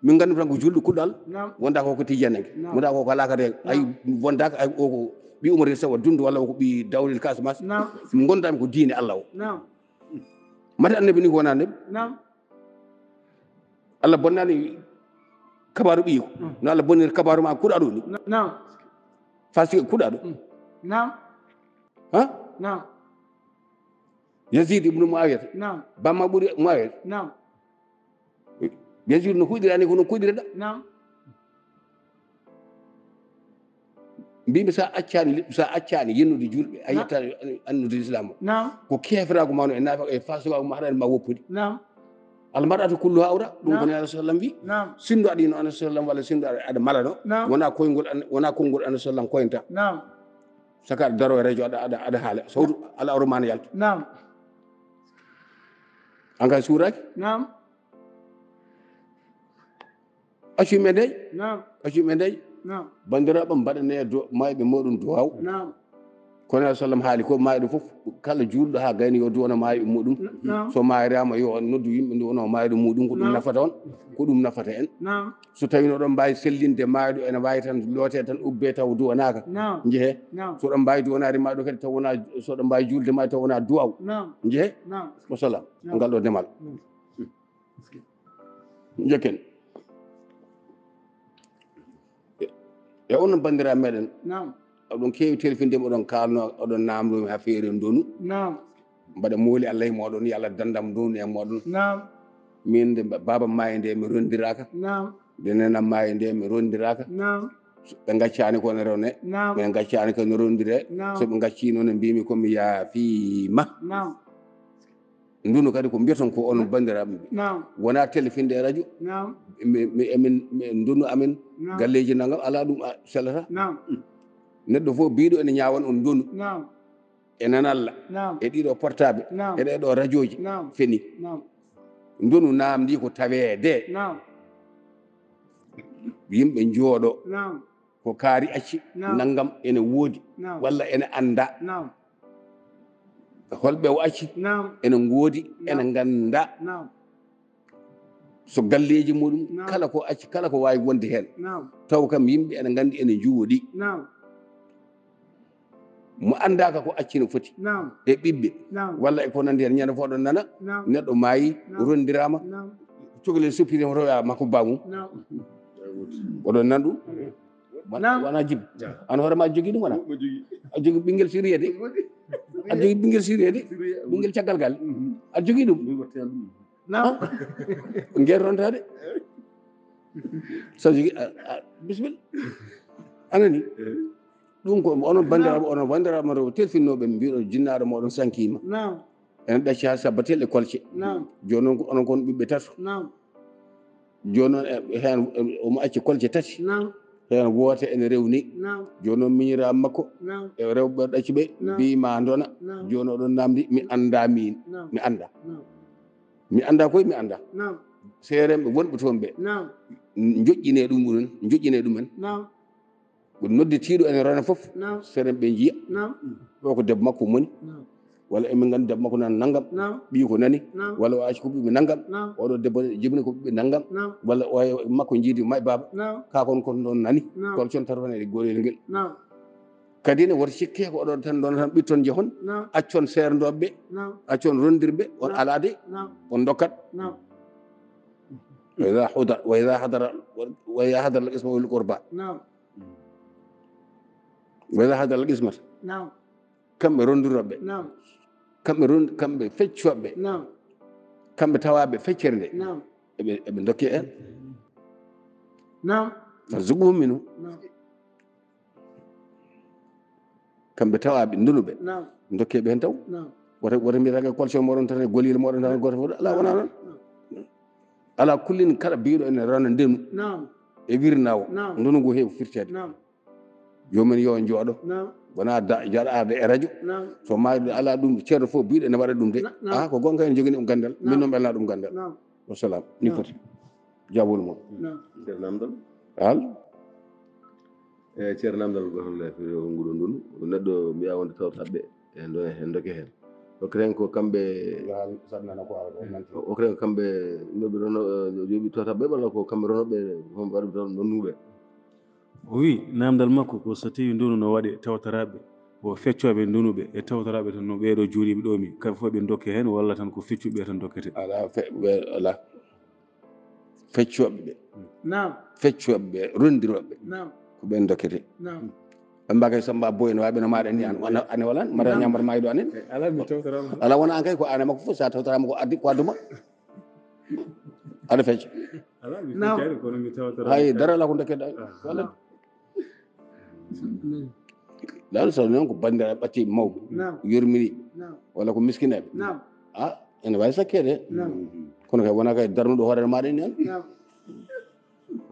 min gandi tan ko julɗo kuɗɗal نعم wonda ko tijjanneke Naam. wonda ko ala kadi ay wondaka ay o ko ɓi Umar Sawa dundu walla ko ɓi Dawlil Casamance Naam. mo gondami ko diine Allah o Naam. mata annabi ni ko wona annabi Naam. Allah bonnani kabaru ɓiiko no Allah bonniri kabaru ma kuuɗa ɗo ni Naam. fasi kuuɗa ɗo Naam. ha Naam. Yazid ibnu Muawiyata Naam. bamma ɓuuri Muawiyata Naam. Yazid no huɗirani ko no kuɗireɗa Naam. mbimi sa accani yennude julɓe a yettani annude l'islam o Naam. ko keferago ma no e nafa e fasiwago ma haɗani ma woppude Naam. almar'atu kulluha awra ɗum ko Nabi sallam wi Naam. sindu aɗino Anabi sallam walla sindu aɗa mala ɗo Naam. wona konngol Anabi sallam koynta Naam. saka aɗa daro e radio aɗa haala sawtu ala awra ma ne yalta Naam. an kay suuraki Naam. accumi ndeeƴ Naam. accumi ndeeƴ Naam. bandiraɓe mbaɗane mayɓe moɗum duwaw Naam. kono Anabi sallam haali ko mayɗo fof kala julɗo ha gayni yo duwona mayɓe muɗum Naam. so mayrama yo noddu yimɓe duwono mayɗo muɗum ko ɗum nafata on ko ɗum nafata en Naam. so tawi no ɗon mbawi sellinde mayɗo ene wawi tan loote tan ubbe taw duwanaka Naam. jeehe Naam. so ɗon mbawi duwanade maɗo kadi taw wona so ɗon mbawi julde ma taw wona duwaw Naam. jeehe Naam. wa salam ngal ɗo demal jekken e onon bandiraɓe meɗen Naam. oɗon kewi telfindema oɗon kalno oɗon namdomi ha feere donu Naam. mbaɗa mooli Allah e moɗon yo Allah dandam donu e moɗon Naam. min de baba maayi nde mi rondiraka Naam. de nenam maayi nde mi rondiraka Naam. ɓe gaccani kono rewne Naam. ɓe gaccani kono rondire Naam. soɓe gaccino no mbimi komi yaafima Naam. ndunu kadi ko mbiyaton ko onon bandiraɓe ɓe Naam. wona téléfinde e radio Naam. emin ndunu amin Naam. galleji naggam ala ɗum sellata Naam. neɗɗo fof biɗo ene ñawan on ndunu Naam. e nanalla Naam. e ɗiɗo portable Naam. e ɗeɗo radio ji Naam. feni Naam. ndunu namdi ko tawede Naam. yimɓe jooɗo Naam. ko kaari acci Naam. naggam ene woodi Naam. walla ene anda Naam. holɓe o acci Naam. ene goodi Naam. ene ganda Naam. so galleji muɗum Naam. kala ko acci kala ko wawi wonde hen Naam. taw kam yimɓe ene gandi ene jooɗi Naam. mo andaka ko acci no foti Naam. e ɓiɓɓe Naam. walla e ko nandi hen ñande foɗon nana Naam. neɗɗo maayi Naam. rondirama Naam. cohlel suppirima roya makko bamum Naam. oɗon nan ɗum Naam. wona jibbi an hoorema jogui ɗum wona a jogui ɓinguel siriyede a jogui ɓinguel siriyede ɓinguel caggal gal a jogui ɗum Naam. guer rontade so jogui bisimilla anani ɗum ko onon bandiraɓe rewo telfinnoɓe mbiɗo jinnaɗo moɗon sankima Naam. ene ɗacci ha sabbatel e kolce Naam. joni noon onon kon ɓiɓɓe tato Naam. joni noon hen omo acci kolce tati Naam. hen woota ene rewni Naam. joni noon miñira makko Naam. e rewɓe ɗacci ɓe Naam. mbima dona Naam. joni oɗon namdi mi anda min Naam. mi anda Naam. mi anda koye mi anda Naam. seeremɓe wonɓe toon ɓe Naam. joƴƴine ɗumen Naam. ko nodditiɗo ene rona foof Naam. seeremɓe jiiya Naam. ɗo ko debbo makko moni Naam. walla emin gandi debbo makko nan naggam Naam. ɓi ko nani Naam. walla o acci ko ɓiɓe naggam Naam. oɗo debbo jibini ko ɓiɓe naggam Naam. walla o makko jiidi may baba Naam. kakon kon ɗon nani Naam. kol con tarfane e gorel ngel Naam. kadi ne woto sikke ko oɗon tan ɗon tan ɓitton jehon Naam. accon serdoɓe Naam. accon rondirɓe on Naam. alade Naam. on dokkat Naam. وإذا حضر القسمة أولي القربى Naam. وإذا حضر القسمة Naam. kamɓe rondiroɓe Naam. kamɓe feccoɓe Naam. kamɓe tawaɓe feccere nde Naam. eɓe dokke en Naam. farzuquhum minhu Naam. kamɓe tawaɓe ndunuɓe Naam. dokkeɓe hen taw Naam. woto mbiyata collection moɗon tan e golil moɗon tan goto fof ala wona noon ala kullin kala biɗo ene rona ndenu Naam. e wirnawo Naam. ndunu ngu heewi firtede Naam. jomumen yo jooɗo Naam. wona jaɗade e radio Naam. so mayde ala ɗum ceerno fof biɗo ene waɗa ɗum de Naam. ko gonga en jogui ɗum gandal min noon ɓelna ɗum gandal Naam. wassalam ni foti jabol moon Naam. ceerno namdal hal e ceerno namdal gotolle nguɗo ndun neɗɗo mbiya wonde tawtaɓe en doke hen hokketen ko kamɓe sannana ko ara nanti hokketen ko kamɓe noɓe rono jooɓi tawtaɓe walla ko kamɓe ronoɓe waɗɓe toon nonnuɓe o wi namdal makko ko so tawi ndunu no waɗe tawtoraɓe ko feccoɓe ndunuɓe e tawtoraɓe tan no ɓeeɗo juuriɓe ɗo mi kamɓe fof ɓe dokke hen walla tan ko feccuɓe tan dokkete ala feccoɓe ɓe نعم feccoɓe ɓe rondiroɓe نعم ko ɓen dokkete نعم ɓe mbagay samba boy no waɓe no maɗa ni an ane walan mbaɗa ñamata maydo anen ala mi tawtorama ala wona an kay ko an e makko fof sa tawtorama ko addi ko adduma aɗa fecca ala mi Naam. feccani kono mi tawtorama hay dara ala ko dokkeɗa walla dal so noon ko bandiraɓe ɓatti mawɓe نعم yurmini نعم walla ko miskineɓe نعم ene wawi sakkede نعم kono kay wona kay darnuɗo hoorere maɗa ni an نعم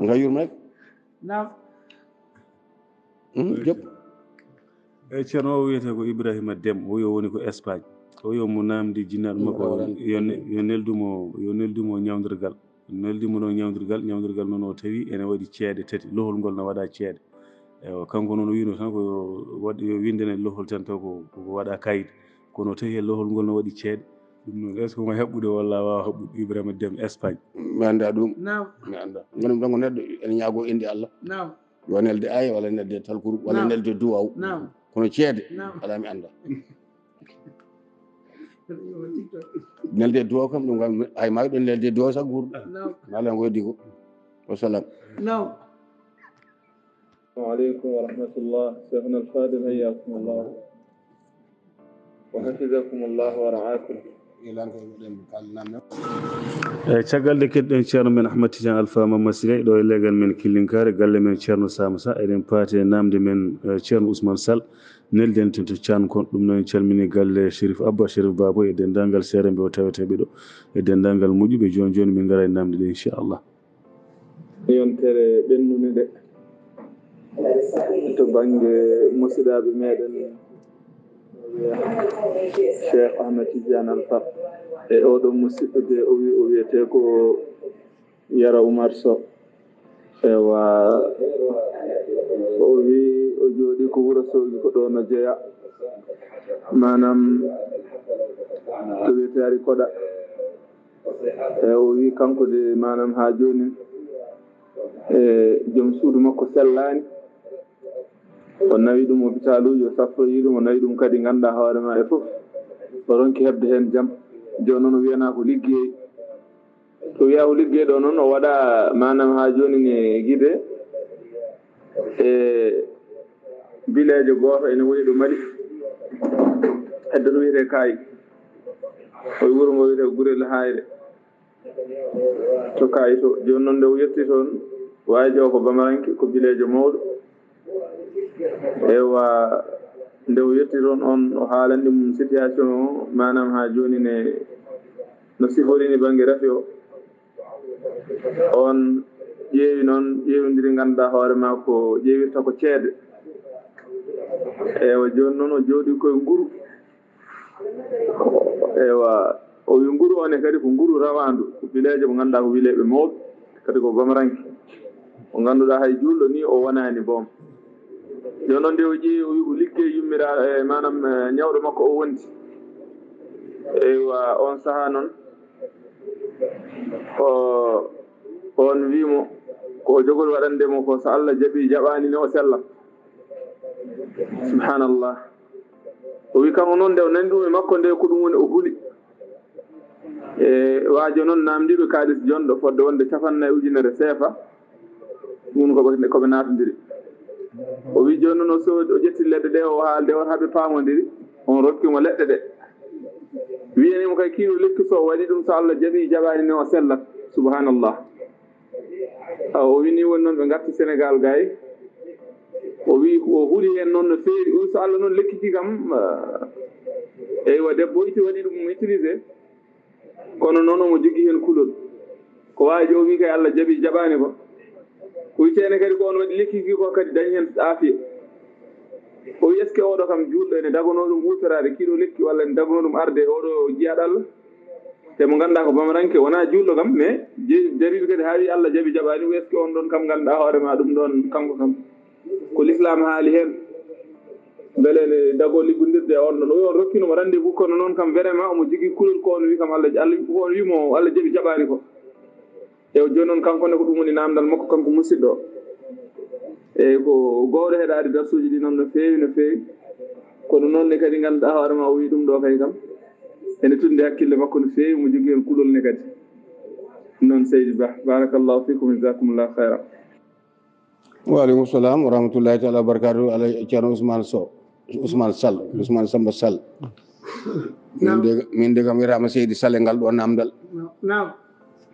nga yurma rek نعم jop eyyi ceerno o wiyete ko Ibrahima Déme o woni ko Espagne o wi mo namdi jinnaɗo makko yo neldumo ñawdirgal neldimo ɗo ñawdirgal noon o tawi ene waɗi ceeɗe tati lohol ngol ne waɗa ceeɗe eyi kanko noon o wino tan ko waɗi yo windene lohol tan taw ko waɗa kayit kono tawi e lohol ngol ne waɗi ceeɗe ɗum noon est ce que mo heɓɓude walla wawa heɓɓude Ibrahima Déme Espagne mi anda ɗum نعم mi anda gonum ɗon ko neɗɗo ene ñaago indi Allah نعم yo nelde aya walla nelde talkuru walla Naam. nelde duwaw نعم kono ceede نعم ala mi anda nelde duwaw kam ɗum kam hay mawi ɗon nelde duwaw sa guurɗo نعم ala ko weddi ko wasalam نعم السلام عليكم ورحمة الله شيخنا الفاضل حياكم الله وحفظكم الله ورعاكم eyyi caggal nde keɗɗen ceerno men Ahmad Tidiane Alpha Mamma Siré ɗo e legal men Killinkare galle men ceerno Sama Sa eɗen paati e namde men ceerno Ousmane Sall nelden to Thiankon ɗum noon en calmini galle Chérif Abba Chérif Babo e dendagal seereɓe o taweteɓe ɗo e dendagal moƴƴuɓe joni joni min gara e namde ɗe inchallah yontere ɓennude nde to banggue musidɗaɓe meɗen Cheikh Ahmed Tidiane Alpha e oɗo musidɗo de o wiyete ko Yara Oumar Sow ewa o wi o jooɗi ko Wourossogui ko ɗo no jeeya manam to wiyete ari koɗa e o wi kanko de manam ha joni e joom suudu makko sellani o nawi ɗum hôpital uji o safroyi ɗum o nawi ɗum kadi ganduɗa hoore ma e foof o ronki hebde hen jaam joni noon o wiyana ko liggey to wiya ko liggey ɗo noon o waɗa manam ha joni ne guide e bilejo goto ene woni ɗo Mali hedde to wiyete Kayi o wuuro ngo wiyete Gurel Hayre to Kayi to joni noon nde o yetti toon waji o ko Bamaranke ko bilejo mawɗo ewa nde o yetti toon on o haalandi mum situation o manam ha joni ne no siforini banggue rafi o on ƴeewi noon ƴeewidiri ganduɗa hoore ma ko ƴeewirta ko ceede ewa joni noon o jooɗi koye nguru ewa o wi nguru one kadi ko nguru rawandu ko bilejo mo ganduɗa ko wileɓe mawɓe kadi ko Bamaranke o ganduɗa hay julɗo ni o wonani boom joni noon nde o ƴeewi o wi ko liggey yummira e manam ñawɗo makko o wonti eywa on saaha noon on wimo ko jogol waɗandemo ko so Allah jaaɓi jaɓani ne o sellat subhanallah o wi kanko noon nde o nani ɗum e makko nde ko ɗum woni o huuli e waajo noon namdiɓe kaalis jonɗo fodde wonde 50.000 CFA ɗum koɓe natodiri o wi joni noon o soodi o ƴetti leɗɗe ɗe o haalde on haaɓe pamodiri on rokkimo leɗɗe ɗe wiyanimo kay kiilo lekki so waɗi ɗum so Allah jaaɓi jaɓani ne o sellat subhanallah o wini woni noon ɓe garti Sénégal gay o wi o huuli hen noon no feewi o wi so Allah noon lekkiki kam eywa debbo iti waɗi ɗum utilisé kono noon omo jogui hen kulol ko waji o wi kay Allah jaaɓi jaɓani ko o witene kadi ko on waɗi lekkiki ko kadi dañi hen aafiya o wi est ce que oɗo kam julɗo ene dagono ɗum hutorade kiilo lekki walla ene dagono ɗum arde oɗo jiyaɗo Allah te mo ganduɗa ko Bamaranke wona julɗo kam mais jariɓe kadi ha wi Allah jaaɓi jaɓani o est ce que on ɗon kam ganduɗa hoore ma ɗum ɗon kanko kam ko l'islam haali hen beele ne dago liggodirde e on ɗon o wi on rokkinomo rendez-vous kono noon kam vraiment omo jogui kulol ko on wi kam Allah on wimo Allah jaaɓi jaɓani ko e joni noon kankone ko ɗum woni namdal makko kanko musidɗo o eyyi ko gowɗo heɗade darsuji ɗi noon no feewi kono noon ne kadi ganduɗa hoore ma o wi ɗum ɗo kay kam ene tundi hakkille makko no feewi mo jogui hen kulol ne kadi noon seydi Ba barakallahu fikum jazakumullahu khairan. Waaleykum salam wa rahmatullahi taala wa barakatuh ala ceerno Ousmane Sall Ousmane Samba Sall min de kam wiyatama Seydi Sall e ngal ɗo namdal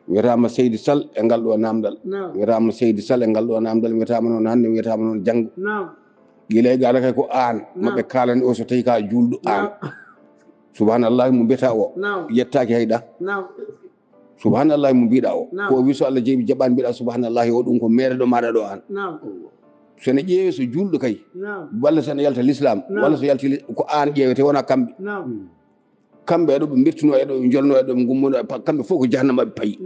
wiyatama Seydi Sall e ngal ɗo namdal wiyatama Seydi Sall e ngal ɗo namdal wiyatama noon hande wiyatama noon janggo guila gaala kay ko an maɓe kalani o so tawi ka julɗo an subhanallahi mo mbiyata o yettaki hayɗa subhanallahi mo mbiɗa o ko wi so Allah jeeɓi jaɓani mbiɗa subhanallahi o ɗum ko mereɗo maɗa ɗo an sone ƴeewe so julɗo kay walla sone yalta l'islam walla so yalti ko an ƴeewete wona kamɓe eɗo ɓe bertuno eɗo ɓe jolno eɗo ɓe gummuno kamɓe fof ko jahannama ɓe payi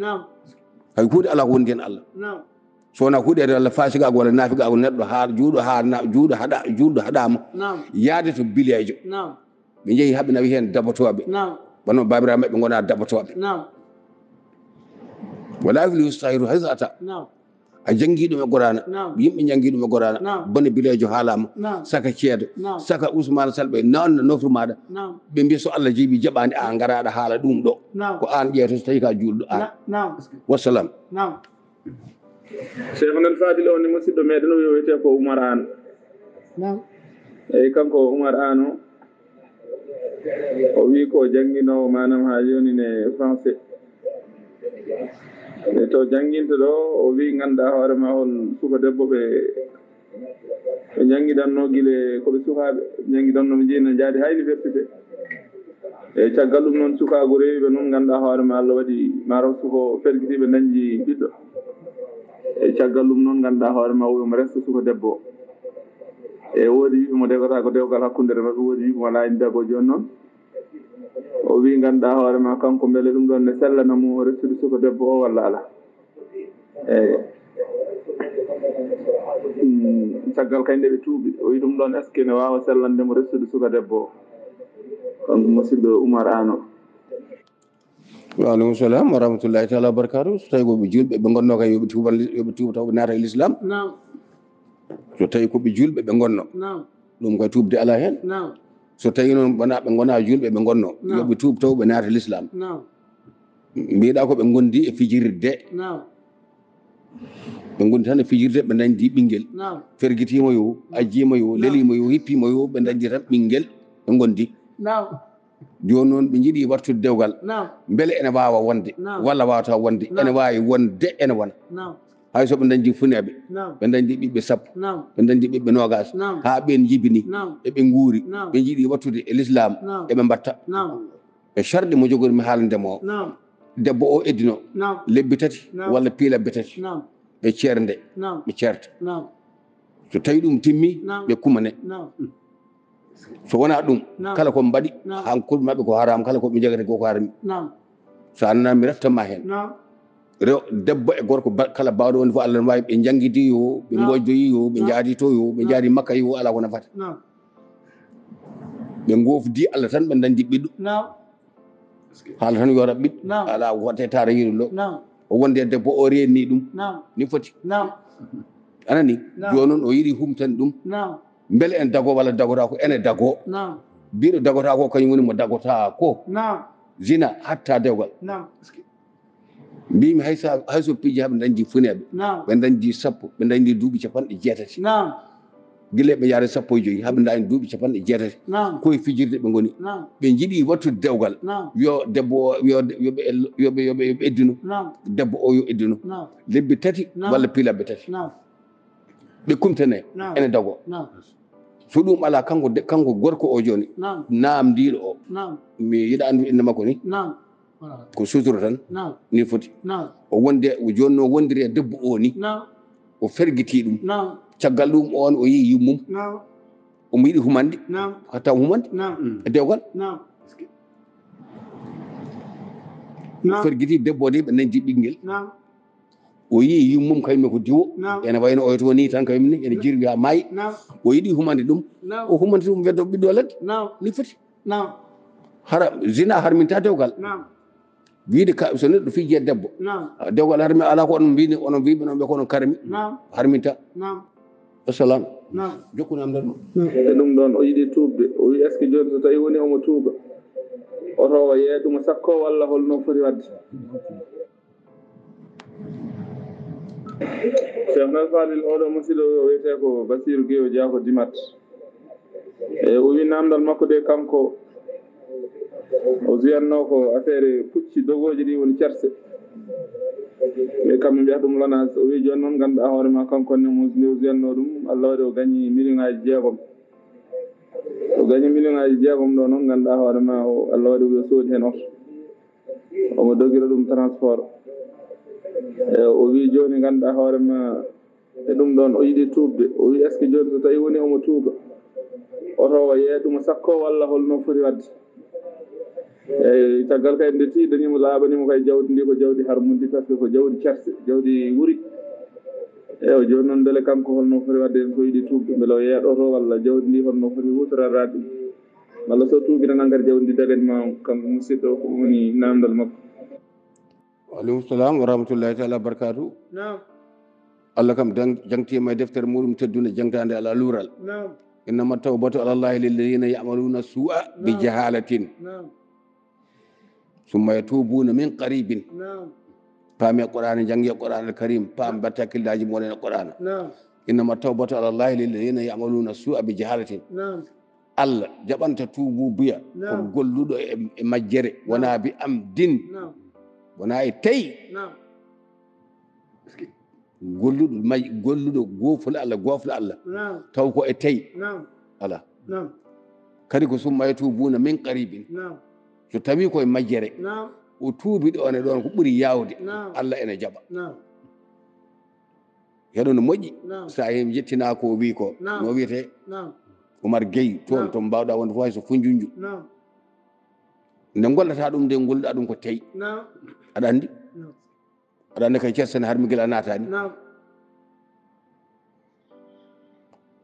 hay hunde ala ko wondi hen Allah sowona huɗede Allah fasigago walla naafigago neɗɗo ha juuɗo haɗama yaade to bilejo ɓe jeehi haaɓe nawi hen dabotoɓe wonno babiraɓe maɓɓe gona dabotoɓe wala fili yustahiru haysata a jangui ɗum e Qur'ana yimɓe jangui ɗum e Qur'ana bone bilejo haalama saka ceedo saka Ousmane Sall ɓe nanna nofru maɗa ɓe mbiya so Allah jeeɓi jaɓani a garaɗa haala ɗum ɗo ko an ƴeeto so tawi ka julɗo an wassalam. Cheikh nan Fadil on ni musidɗo meɗen o wiyete ko Oumar An eyyi kanko Oumar An o wi ko jangguinowo manam ha joni ne français e to jangguinta ɗo o wi ganduɗa hoore ma hol suka debbo ɓe jangguiɗanno guile koɓe sukaɓe jangguiɗanno ɓe jeeni no jaadi ha université eyyi caggal ɗum noon sukago rewiɓe noon ganduɗa hoore ma Allah waɗi mataw suko ferguitiɓe dañji ɓiɗɗo eyyi caggal ɗum noon ganduɗa hoore ma wiyimo resta suka debbo e woodi wiɓe mo degota ko dewgal hakkundere mabɓe woodi wiɓe mo laani dago joni noon o wi ganduɗa hoore ma kanko beele ɗum ɗon ne sellanamo restude suka debbo o walla ala eyyi caggal kañƴe ɓe tuuɓi o wi ɗum ɗon est ce que ne wawa sellandemo restude suka debbo o kanko musidɗo Oumar An o. Waaleykum salam wa rahmatullahi taala wa barakatuh so tawi koɓe julɓe ɓe gonno kay yoɓe tuuba taw ɓe naata e l'islam so tawi koɓe julɓe ɓe gonno ɗum koye tuubde ala hen so tawi noon wona ɓe gona julɓe ɓe gonno yoɓe tuub taw ɓe naata l'islam mbiɗa ko ɓe gondi e fijirde ɓe gondi tan e fijirde ɓe dañdi ɓinguel ferguitimo yo ajjimo yo lelimo yo hippimo yo ɓe dañdi tan ɓinguel ɓe gondi joni noon ɓe jiiɗi wartude dewgal beele ene wawa wonde walla wawata wonde ene wawi wonde ene wona hay so ɓe dañdi funeɓe ɓe dañdi ɓiɓɓe sappo ɓe dañdi ɓiɓɓe nogas ha ɓen jibini eɓe guuri ɓe jiiɗi wattude e l'islam eɓe mbatta e charɗe mo jogori mi haalandema o debbo o eddino lebbi tati walla piilabbe tati ɓe ceerde ɓe ceerta so tawi ɗum timmi ɓe kumane so wona ɗum kala ko mbaɗi han kulɓe maɓɓe ko haram kala koɓe jagata ko harami so annami reftama hen debbo e gorko kala bawɗo wonde fof Allah ne wawi ɓe jangguidi yo ɓe gojdoyi yo ɓe jaadi to yo ɓe jaadi Makka yo ala ko nafata ɓe gofdi Allah tan ɓe dañdi ɓiɗɗo haala tan yora ɓiɗɗo ala watte tara yiɗo lo o wonde debbo o renni ɗum ni foti anani joni noon o yiiɗi humtan ɗum beele en dago walla dagota ko ene dago mbiɗo dagota ko kañum woni mo dagota ko zina hatta dewgal mbimi hayso piiji haɓe dañdi funeɓe ɓe dañdi sappo ɓe dañdi duuɓi jeetati guila ɓe yaade 15 haɓe dañi duuɓi jeetati koye fijirde ɓe goni ɓe jiiɗi wattude dewgal yo debbo yoɓe eddino debbo o yo eddino lebbi tati walla piilabbe tati ɓe kumtane ene dago so ɗum ala kanko gorko o joni namdiɗo o mi yiɗa andu inde makko ni ko sutoro tan ni foti o wonde joni no wondiri e debbo o ni o ferguiti ɗum caggal ɗum on o yeehi yummum omo yiɗi humande hatta humande e dewgal o ferguiti debbo o de ɓe dañdi ɓinguel o yii yummum kañum ko diwo ene wayno oyo to ni tan kañum ni ene jirwi ha maayi o yiɗi humande ɗum o humante ɗum weddo ɓiɗɗo ladde ni foti hara zina harminta dewgal wiide so neɗɗo fiji debbo dewgal harmi ala ko onon mbini onon mbiɓe noon ɓe ko onon karmi harminta assalam Naam. jokkunam dan e ɗum ɗon o yiɗi tuubde o wi est ce que joni so tawi woni omo tuuba oto o yeeɗuma sakko walla holno foti wadde cheikh nal falil oɗo musidɗo o wiyete ko Basiru Gueyo Dia ko Dimat e o wi namdal makko de kanko o wiyatno ko affaire pucci dogoji ɗi woni cerse e kamɓe mbiyata ɗum lonage o wi joni noon ganduɗa hoore ma kankone nde o wiyatno ɗum Allah waɗi o gagni million ngaji jeegom o gagni million ngaji jeegom ɗo noon ganduɗa hoore ma o Allah waɗi o soodi hen oto omo doguira ɗum transport e o wi joni ganduɗa hoore ma e ɗum ɗon o yiɗi tuubde o wi est ce que joni so tawi woni omo tuuba oto o yeeɗuma sakko walla holno foti wadde eyyi caggal kay nde tiiɗanimo laaɓanimo kay jawdi ndi ko jawdi harmundi par ce que ko jawdi cerse jawdi wuuri eyyi joni noon beele kanko holno foti wadde so yiiɗi tuubde beele o yeeɗoto walla jawdi ndi holno foti hutorade ɗum walla so tuubi tan engrais jawdi ndi daganima kanko musidɗo ko woni namdal makko aleykum salam wa rahmatullahi taala barakatuh Naam. Allah kam jangtima e deftere muɗum teddunde jangtade ala luural Naam. innama tawbatu ala llahi lilladina yamaluna su'a bi jahalatin Naam. summa yatubuna min qaribin Naam. paami qur'ana jangi qur'ana karim paam batta kildaji monen qur'ana Naam. innama tawbatu ala llahi lilladina yamaluna su'a bi jahalatin Naam. Allah jaɓanta tuubu buya ko golluɗo e majjere wona bi am din Naam. wona e tawi Naam. golluɗo gofula Allah Naam. taw ko e tawi Naam. ala Naam. kadi ko summa yatubuna min qaribin Naam. so tawi koye majjere Naam. o tuubi ɗo ne ɗon ko ɓuuri yawde Naam. Allah ene jaɓa Naam. heɗo no moƴƴi Naam. sa hen jettina ko wi ko Naam. no wiyete Naam. Oumar Gueye toon to mbawɗa wonde fof hay so Foundiougne Naam. nde gollata ɗum nde golluɗa ɗum ko tawi Naam. aɗa andi Naam. aɗa andi kay cersene har mi guila natani Naam.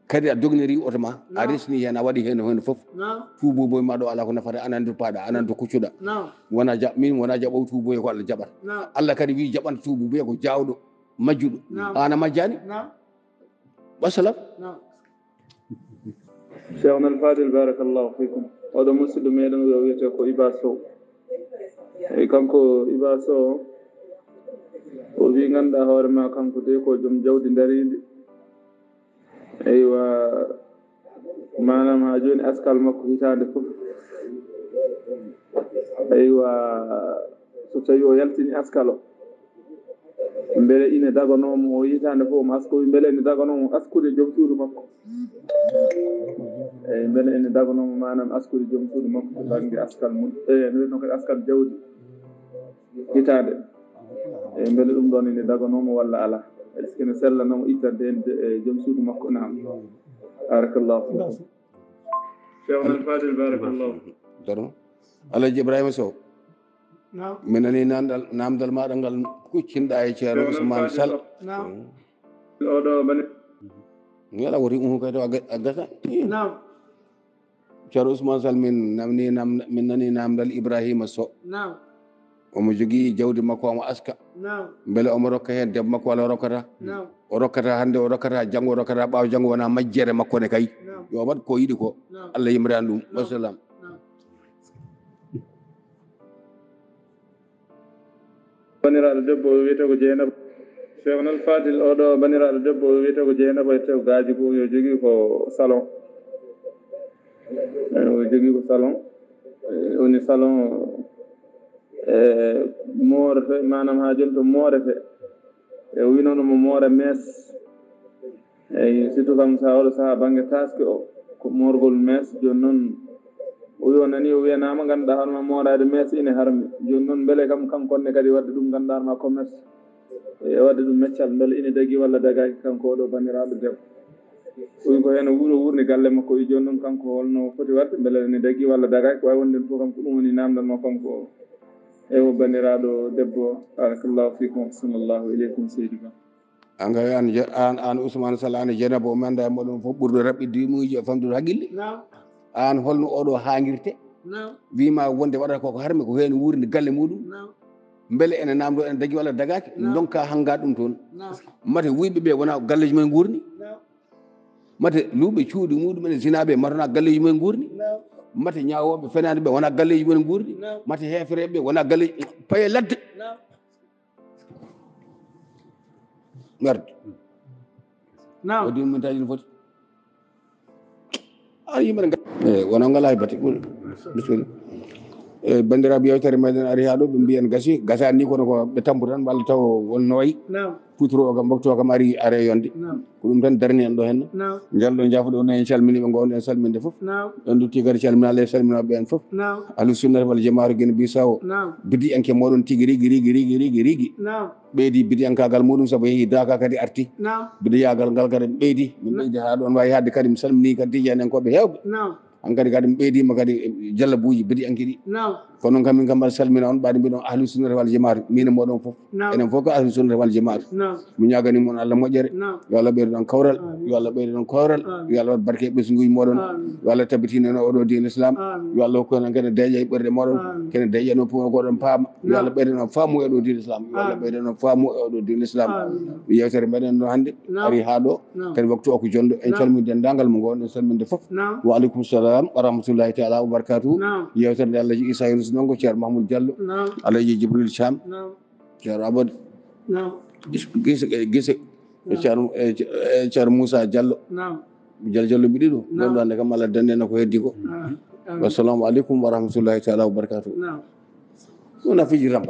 kadi a dogniri oto ma a resni hen a waɗi hen foof Naam. tuuboboye ma ɗo ala ko nafata anan to paɗa anan to kuccuɗa Naam. wona min wona jaɓowo tuuboye ko Allah jaɓata Naam. Allah kadi wi jaɓanta tuuboboye ko jawɗo majjuɗo Naam. an a majjani Naam. wassalam Naam. cheikhna al fadil barakallahu fikum oɗo musidɗo meɗen o wiyete ko Iba Sow eyi kanko Iba Sow o wi ganduɗa hoore ma kanko de ko joom jawdi daridi eywa manam ha joni askal makko hitande foof eywa so tawi o yaltini askal o beele ine daganomo o hitande fof omo asko beele ene daganomo askude joom suudu makko eyyi beele ene daganomo manam askude joom suudu makko to banggue askal mum no wiyetno kadi askal jawdi hitande eyyi beele ɗum ɗon ene daganomo walla ala est ce que ne sellanamo ittande hen joom suudu makko nam barakallahu cheikhna al fadil barakallahu daro Alaji Ibrahima Sow Naam. mi nani namdal maɗa ngal kuccinɗa e ceerno Ousmane Sall Naam. oɗo bane ngala woti kay to a gasa Naam. ceerno Ousmane Sall min nani namdal Ibrahima Sow Naam. omo jogui jawdi makko omo aska Naam. beele omo rokka hen debbo makko walla rokkata Naam. o rokkata hande o rokkata janggo o rokkata ɓaawo janggo wona majjere makko ne kay Naam. yo waɗ ko yiɗi ko Naam. Allah yimrani ɗum wassalam Naam. baniraɗo debbo o wiyete ko Dieynaba cheikhna al fadil oɗo baniraɗo debbo o wiyete ko Dieynaba e tew gaaji ko yo jogui ko salon o jogui ko salon woni salon moorete manam ha joni to moorete e wi noon omo moora mees eyyi surtout kam sa oɗo saaha banggue taske o ko morgol mees joni noon o wi o nani o wiyanama ganduɗa hoorema moorade mees ine harmi joni noon beele kam kankonne kadi wadde ɗum ganduɗa ma commerce e wadde ɗum meccal beele ine dagui walla dagaki kanko oɗo bandiraɗo debbo o wi ko hen wuuro wurni galle makko o wi joni noon kanko holno foti wadde beele ne dagui walla dagaki ko wawi wonde fof kam ko ɗum woni namdal makko kanko e o bandiraɗo debbo barakallahu fikum sallallahu aleykum seydi ba anga an Ousmane Sall an Dieynaba o manda e moɗon fof ɓurɗo raɓɓide muji e famdude haqqille Naam. an holno oɗo hangirte Naam. wima wonde waɗata koko harmi ko hen wurni galle muɗum Naam. beele ene namdo ene dagui walla dagaki donka hangga ɗum toon Naam. mate wuyɓeɓe wona galleji mumen gurni Naam. mate luuɓe cuuɗi muɗumen sinaɓe matana galleji mumen gurni mate ñawoɓe fenade ɓe wona galleji mumen gurni mate hefreɓe wona galleji paye ladde garde o di min taji no foti a yimɓe wona ngala e bati bisimilla e bandiraɓe yewtere meɗen ari ha ɗo ɓe mbiyen gasi gasani ni kono ko ɓe tampu tan walla taw won noyi putoro o kam waktu kam ari are yonde ko ɗum tan darni en ɗo henna jalɗo jafoɗo on en calminiɓe gowno en salminde foof en dutti kadi calminale e salminoɓe en foof ahlu sunnata wal jamaatu guene Bisawo bidi enke moɗon tigui rigui ɓeydi bidi enkagal muɗum saabu yeehi Daka kadi arti bidi yagal ngal kadi ɓeydi min ɓeydi ha ɗon wawi hadde kadi mi salmini kadi tijani en koɓe hewɓe an kadi kadi mi ɓeydima kadi jallabuji bidi enki ɗi kono noon kam min kam mbaɗa salmina on ɓaade mbiɗon ahlu sunnata wal jamaatu min e moɗon foof enen foof ko ahlu sunnata wal jamaatu mi ñaganimon Allah moƴƴere yo Allah ɓeydo ɗon kawral yo Allah ɓeydo ɗon kawral yo Allah waɗ barke e ɓesguji moɗon yo Allah tabitino en oɗo din l'islam yo Allah hokku en kene deeƴa e ɓerde moɗon kene deeƴano pour goɗon paama yo Allah ɓeydo ɗon faamu e oɗo din l'islam yo Allah ɓeydo ɗon faamu e oɗo din l'islam yewtere meɗen ɗo hannde ari ha ɗo kadi waktu o ko jondo en calmini dendagal mo gonɗen salminde foof wa aleykum salam wa rahmatullahi taala wa barakatuhu yewtere nde Allah ji Issa Yunus nongo ceerno Mahmoud Diallo Alaji Jibril Cham ceerno Abad gise ceerno Moussa Diallo Diallo ɓiɗi ɗo gonɗo hannde kam Allah dandena ko heddi ko wassalamu aleykum wa rahmatullahi taala wa barakatuhu ɗum na fiji ramba